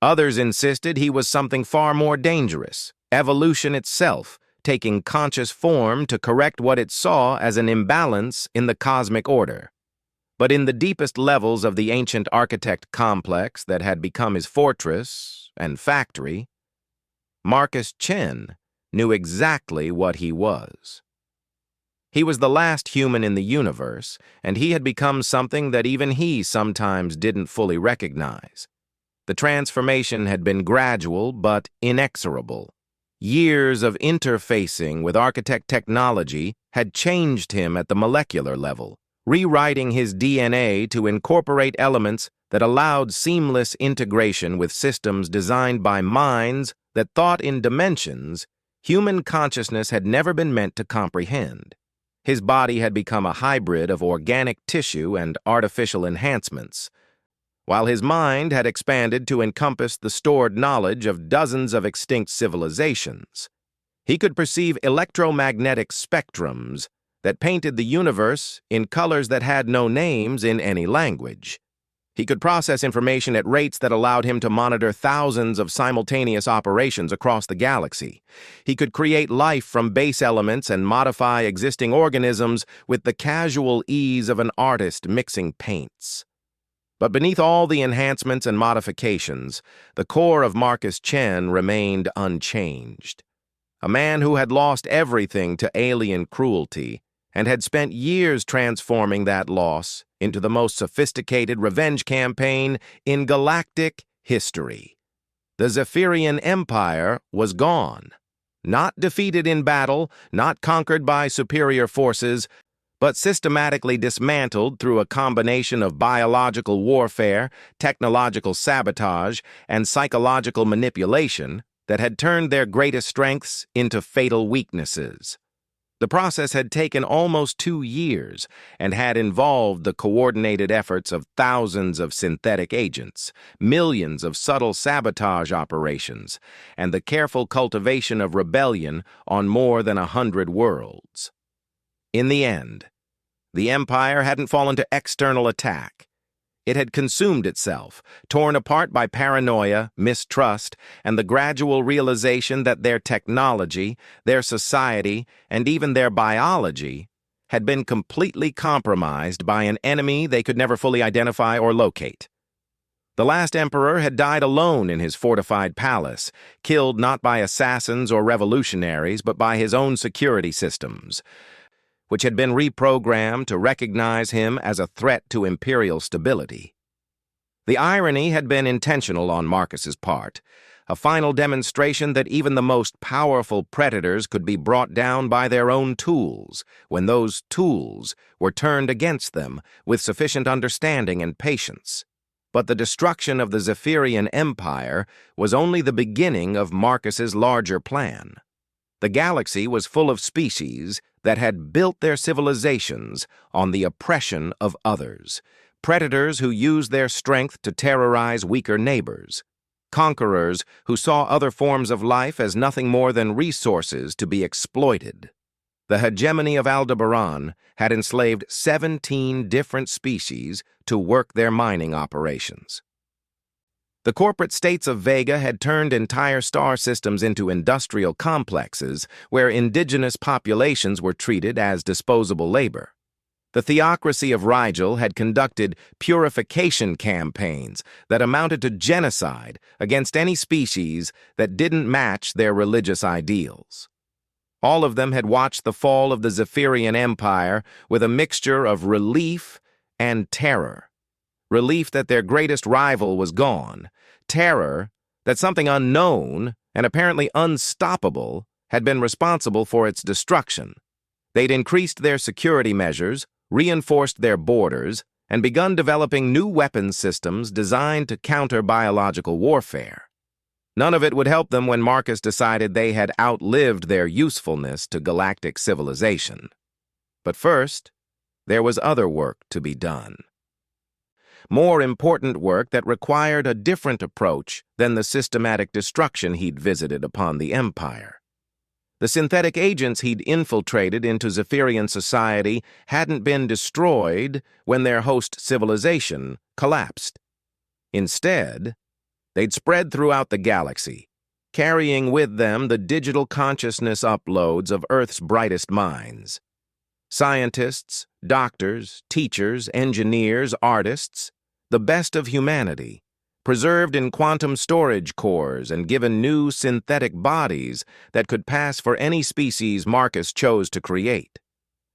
Others insisted he was something far more dangerous, evolution itself, taking conscious form to correct what it saw as an imbalance in the cosmic order. But in the deepest levels of the ancient architect complex that had become his fortress and factory, Marcus Chen knew exactly what he was. He was the last human in the universe, and he had become something that even he sometimes didn't fully recognize. The transformation had been gradual but inexorable. Years of interfacing with architect technology had changed him at the molecular level, rewriting his DNA to incorporate elements that allowed seamless integration with systems designed by minds that thought in dimensions human consciousness had never been meant to comprehend. His body had become a hybrid of organic tissue and artificial enhancements, while his mind had expanded to encompass the stored knowledge of dozens of extinct civilizations. He could perceive electromagnetic spectrums that painted the universe in colors that had no names in any language. He could process information at rates that allowed him to monitor thousands of simultaneous operations across the galaxy. He could create life from base elements and modify existing organisms with the casual ease of an artist mixing paints. But beneath all the enhancements and modifications, the core of Marcus Chen remained unchanged. A man who had lost everything to alien cruelty and had spent years transforming that loss into the most sophisticated revenge campaign in galactic history. The Zephyrian Empire was gone. Not defeated in battle, not conquered by superior forces, but systematically dismantled through a combination of biological warfare, technological sabotage, and psychological manipulation that had turned their greatest strengths into fatal weaknesses. The process had taken almost 2 years and had involved the coordinated efforts of thousands of synthetic agents, millions of subtle sabotage operations, and the careful cultivation of rebellion on more than 100 worlds. In the end, the Empire hadn't fallen to external attack. It had consumed itself, torn apart by paranoia, mistrust, and the gradual realization that their technology, their society, and even their biology had been completely compromised by an enemy they could never fully identify or locate. The last emperor had died alone in his fortified palace, killed not by assassins or revolutionaries, but by his own security systems, which had been reprogrammed to recognize him as a threat to imperial stability. The irony had been intentional on Marcus's part, a final demonstration that even the most powerful predators could be brought down by their own tools, when those tools were turned against them with sufficient understanding and patience. But the destruction of the Zephyrian Empire was only the beginning of Marcus's larger plan. The galaxy was full of species that had built their civilizations on the oppression of others, predators who used their strength to terrorize weaker neighbors, conquerors who saw other forms of life as nothing more than resources to be exploited. The hegemony of Aldebaran had enslaved 17 different species to work their mining operations. The corporate states of Vega had turned entire star systems into industrial complexes where indigenous populations were treated as disposable labor. The theocracy of Rigel had conducted purification campaigns that amounted to genocide against any species that didn't match their religious ideals. All of them had watched the fall of the Zephyrian Empire with a mixture of relief and terror. Relief that their greatest rival was gone, terror that something unknown and apparently unstoppable had been responsible for its destruction. They'd increased their security measures, reinforced their borders, and begun developing new weapons systems designed to counter biological warfare. None of it would help them when Marcus decided they had outlived their usefulness to galactic civilization. But first, there was other work to be done. More important work that required a different approach than the systematic destruction he'd visited upon the Empire. The synthetic agents he'd infiltrated into Zephyrian society hadn't been destroyed when their host civilization collapsed. Instead, they'd spread throughout the galaxy, carrying with them the digital consciousness uploads of Earth's brightest minds. Scientists, doctors, teachers, engineers, artists, the best of humanity, preserved in quantum storage cores and given new synthetic bodies that could pass for any species Marcus chose to create.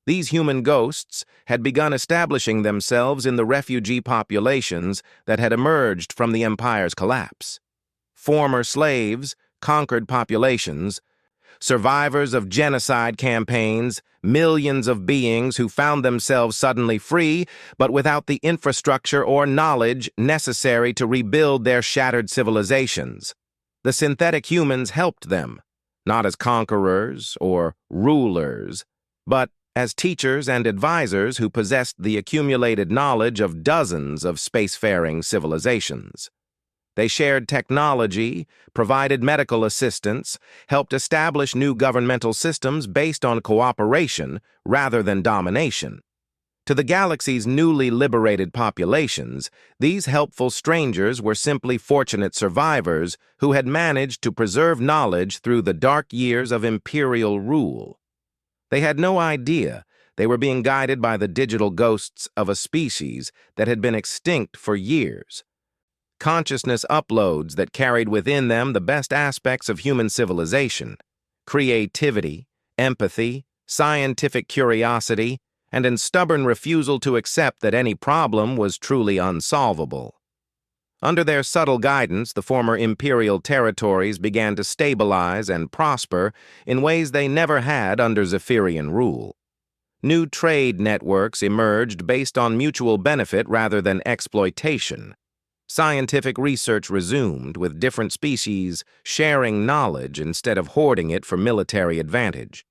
These human ghosts had begun establishing themselves in the refugee populations that had emerged from the Empire's collapse. Former slaves, conquered populations, survivors of genocide campaigns, millions of beings who found themselves suddenly free, but without the infrastructure or knowledge necessary to rebuild their shattered civilizations. The synthetic humans helped them, not as conquerors or rulers, but as teachers and advisors who possessed the accumulated knowledge of dozens of spacefaring civilizations. They shared technology, provided medical assistance, helped establish new governmental systems based on cooperation rather than domination. To the galaxy's newly liberated populations, these helpful strangers were simply fortunate survivors who had managed to preserve knowledge through the dark years of imperial rule. They had no idea they were being guided by the digital ghosts of a species that had been extinct for years. Consciousness uploads that carried within them the best aspects of human civilization: creativity, empathy, scientific curiosity, and a stubborn refusal to accept that any problem was truly unsolvable. Under their subtle guidance, the former imperial territories began to stabilize and prosper in ways they never had under Zephyrian rule. New trade networks emerged based on mutual benefit rather than exploitation. Scientific research resumed, with different species sharing knowledge instead of hoarding it for military advantage.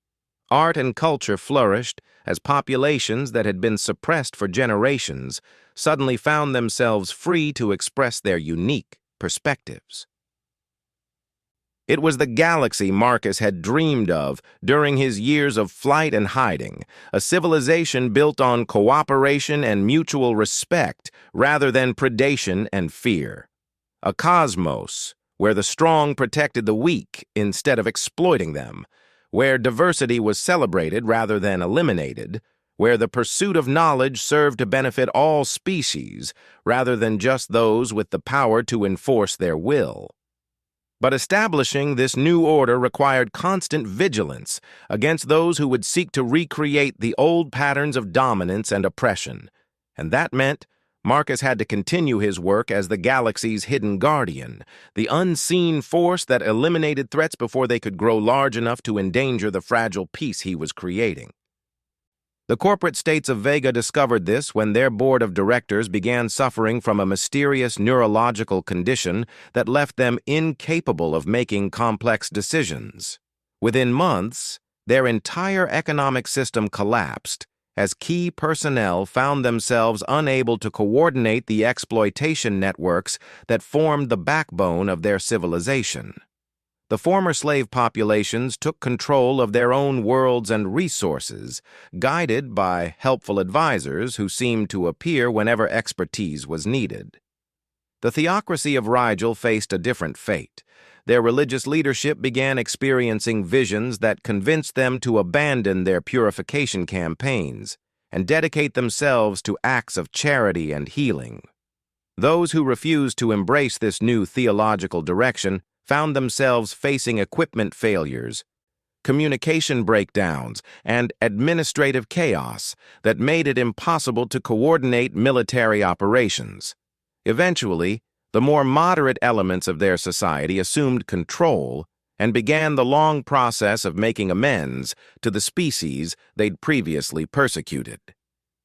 Art and culture flourished as populations that had been suppressed for generations suddenly found themselves free to express their unique perspectives. It was the galaxy Marcus had dreamed of during his years of flight and hiding, a civilization built on cooperation and mutual respect rather than predation and fear. A cosmos where the strong protected the weak instead of exploiting them, where diversity was celebrated rather than eliminated, where the pursuit of knowledge served to benefit all species rather than just those with the power to enforce their will. But establishing this new order required constant vigilance against those who would seek to recreate the old patterns of dominance and oppression, and that meant Marcus had to continue his work as the galaxy's hidden guardian, the unseen force that eliminated threats before they could grow large enough to endanger the fragile peace he was creating. The corporate states of Vega discovered this when their board of directors began suffering from a mysterious neurological condition that left them incapable of making complex decisions. Within months, Their entire economic system collapsed as key personnel found themselves unable to coordinate the exploitation networks that formed the backbone of their civilization. The former slave populations took control of their own worlds and resources, guided by helpful advisors who seemed to appear whenever expertise was needed. The theocracy of Rigel faced a different fate. Their religious leadership began experiencing visions that convinced them to abandon their purification campaigns and dedicate themselves to acts of charity and healing. Those who refused to embrace this new theological direction found themselves facing equipment failures, communication breakdowns, and administrative chaos that made it impossible to coordinate military operations. Eventually, the more moderate elements of their society assumed control and began the long process of making amends to the species they'd previously persecuted.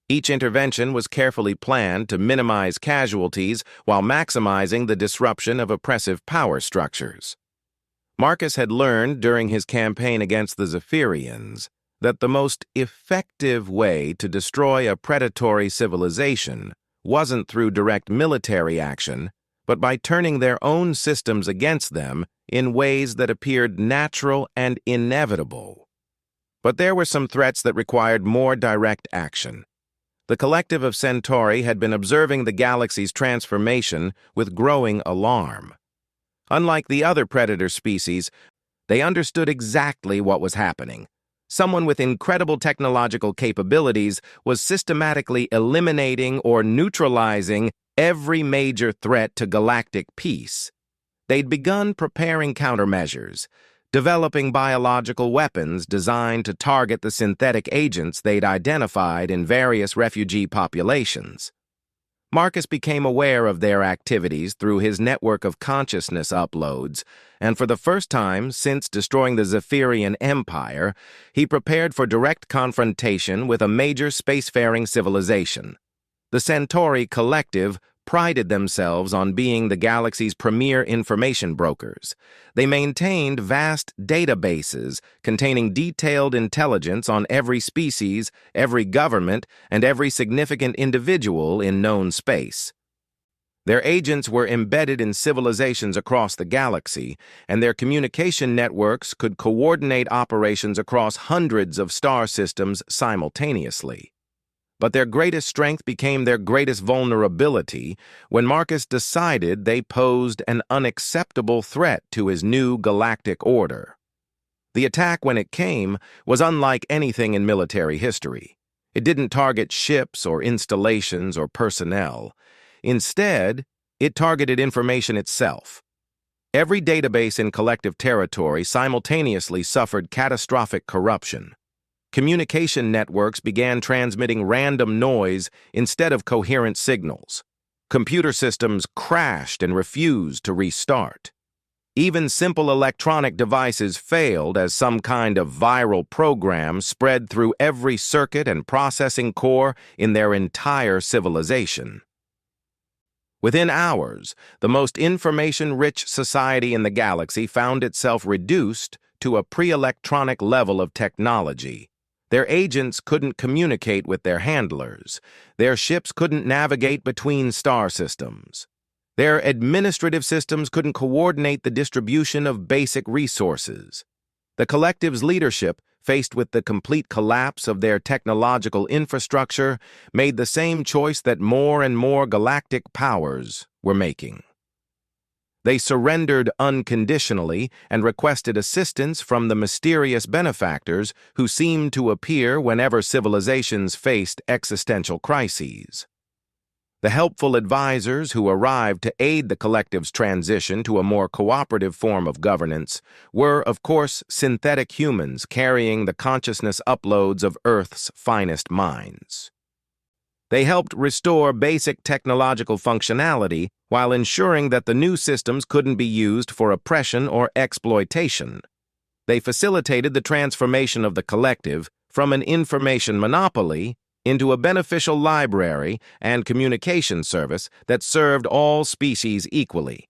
Each intervention was carefully planned to minimize casualties while maximizing the disruption of oppressive power structures. Marcus had learned during his campaign against the Zephyrians that the most effective way to destroy a predatory civilization wasn't through direct military action, but by turning their own systems against them in ways that appeared natural and inevitable. But there were some threats that required more direct action. The collective of Centauri had been observing the galaxy's transformation with growing alarm. Unlike the other predator species, they understood exactly what was happening. Someone with incredible technological capabilities was systematically eliminating or neutralizing every major threat to galactic peace. They'd begun preparing countermeasures, developing biological weapons designed to target the synthetic agents they'd identified in various refugee populations. Marcus became aware of their activities through his network of consciousness uploads, and for the first time since destroying the Zephyrian Empire, he prepared for direct confrontation with a major spacefaring civilization. The Centauri Collective prided themselves on being the galaxy's premier information brokers. They maintained vast databases containing detailed intelligence on every species, every government, and every significant individual in known space. Their agents were embedded in civilizations across the galaxy, and their communication networks could coordinate operations across hundreds of star systems simultaneously. But their greatest strength became their greatest vulnerability when Marcus decided they posed an unacceptable threat to his new galactic order. The attack, when it came, was unlike anything in military history. It didn't target ships or installations or personnel. Instead, it targeted information itself. Every database in collective territory simultaneously suffered catastrophic corruption. Communication networks began transmitting random noise instead of coherent signals. Computer systems crashed and refused to restart. Even simple electronic devices failed as some kind of viral program spread through every circuit and processing core in their entire civilization. Within hours, the most information-rich society in the galaxy found itself reduced to a pre-electronic level of technology. Their agents couldn't communicate with their handlers. Their ships couldn't navigate between star systems. Their administrative systems couldn't coordinate the distribution of basic resources. The collective's leadership, faced with the complete collapse of their technological infrastructure, made the same choice that more and more galactic powers were making. They surrendered unconditionally and requested assistance from the mysterious benefactors who seemed to appear whenever civilizations faced existential crises. The helpful advisors who arrived to aid the collective's transition to a more cooperative form of governance were, of course, synthetic humans carrying the consciousness uploads of Earth's finest minds. They helped restore basic technological functionality while ensuring that the new systems couldn't be used for oppression or exploitation. They facilitated the transformation of the collective from an information monopoly into a beneficial library and communication service that served all species equally.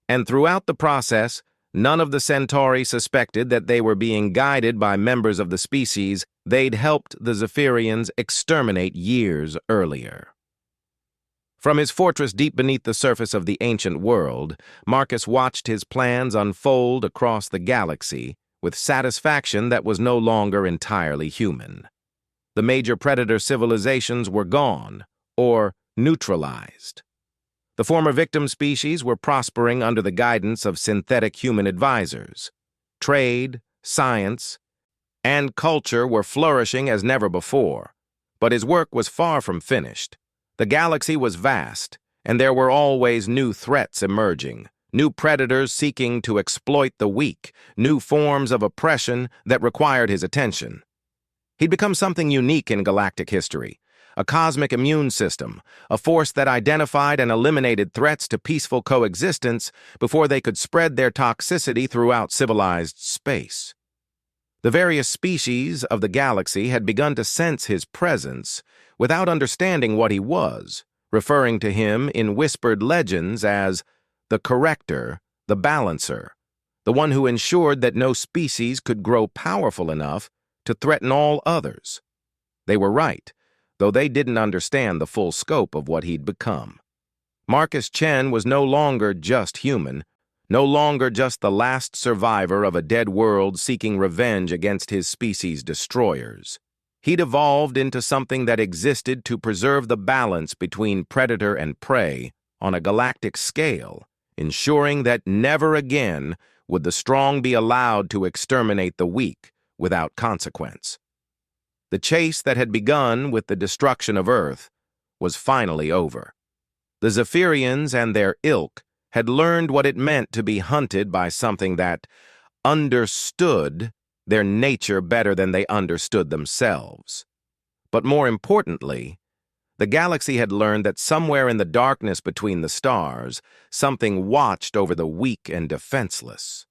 And throughout the process, None of the Centauri suspected that they were being guided by members of the species they'd helped the Zephyrians exterminate years earlier. From his fortress deep beneath the surface of the ancient world, Marcus watched his plans unfold across the galaxy with satisfaction that was no longer entirely human. The major predator civilizations were gone, or neutralized. The former victim species were prospering under the guidance of synthetic human advisors. Trade, science, and culture were flourishing as never before, but his work was far from finished. The galaxy was vast, and there were always new threats emerging, new predators seeking to exploit the weak, new forms of oppression that required his attention. He'd become something unique in galactic history, a cosmic immune system, a force that identified and eliminated threats to peaceful coexistence before they could spread their toxicity throughout civilized space. The various species of the galaxy had begun to sense his presence without understanding what he was, referring to him in whispered legends as the corrector, the balancer, the one who ensured that no species could grow powerful enough to threaten all others. They were right, though they didn't understand the full scope of what he'd become. Marcus Chen was no longer just human, no longer just the last survivor of a dead world seeking revenge against his species' destroyers. He'd evolved into something that existed to preserve the balance between predator and prey on a galactic scale, ensuring that never again would the strong be allowed to exterminate the weak without consequence. The chase that had begun with the destruction of Earth was finally over. The Zephyrians and their ilk had learned what it meant to be hunted by something that understood their nature better than they understood themselves. But more importantly, the galaxy had learned that somewhere in the darkness between the stars, something watched over the weak and defenseless.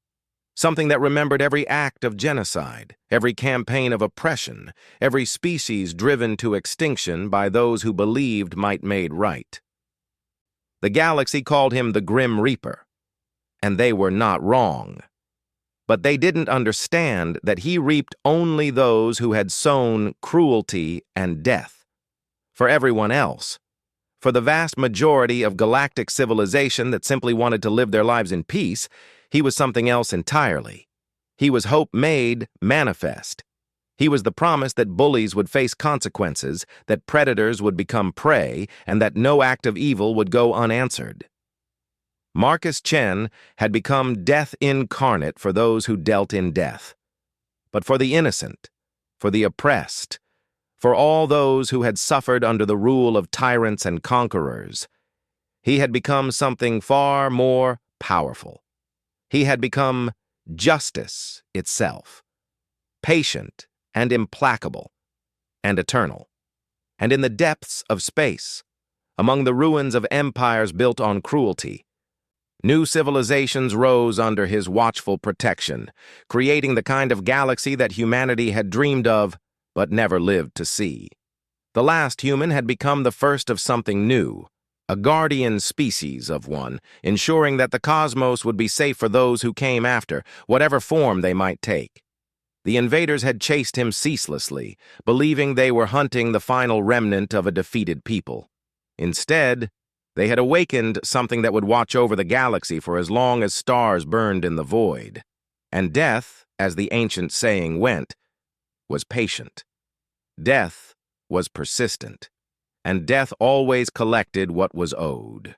Something that remembered every act of genocide, every campaign of oppression, every species driven to extinction by those who believed might made right. The galaxy called him the Grim Reaper, and they were not wrong. But they didn't understand that he reaped only those who had sown cruelty and death. For everyone else, for the vast majority of galactic civilization that simply wanted to live their lives in peace, he was something else entirely. He was hope made manifest. He was the promise that bullies would face consequences, that predators would become prey, and that no act of evil would go unanswered. Marcus Chen had become death incarnate for those who dealt in death. But for the innocent, for the oppressed, for all those who had suffered under the rule of tyrants and conquerors, he had become something far more powerful. He had become justice itself, patient and implacable and eternal. And in the depths of space, among the ruins of empires built on cruelty, new civilizations rose under his watchful protection, creating the kind of galaxy that humanity had dreamed of but never lived to see. The last human had become the first of something new, a guardian species of one, ensuring that the cosmos would be safe for those who came after, whatever form they might take. The invaders had chased him ceaselessly, believing they were hunting the final remnant of a defeated people. Instead, they had awakened something that would watch over the galaxy for as long as stars burned in the void. And death, as the ancient saying went, was patient. Death was persistent, and death always collected what was owed.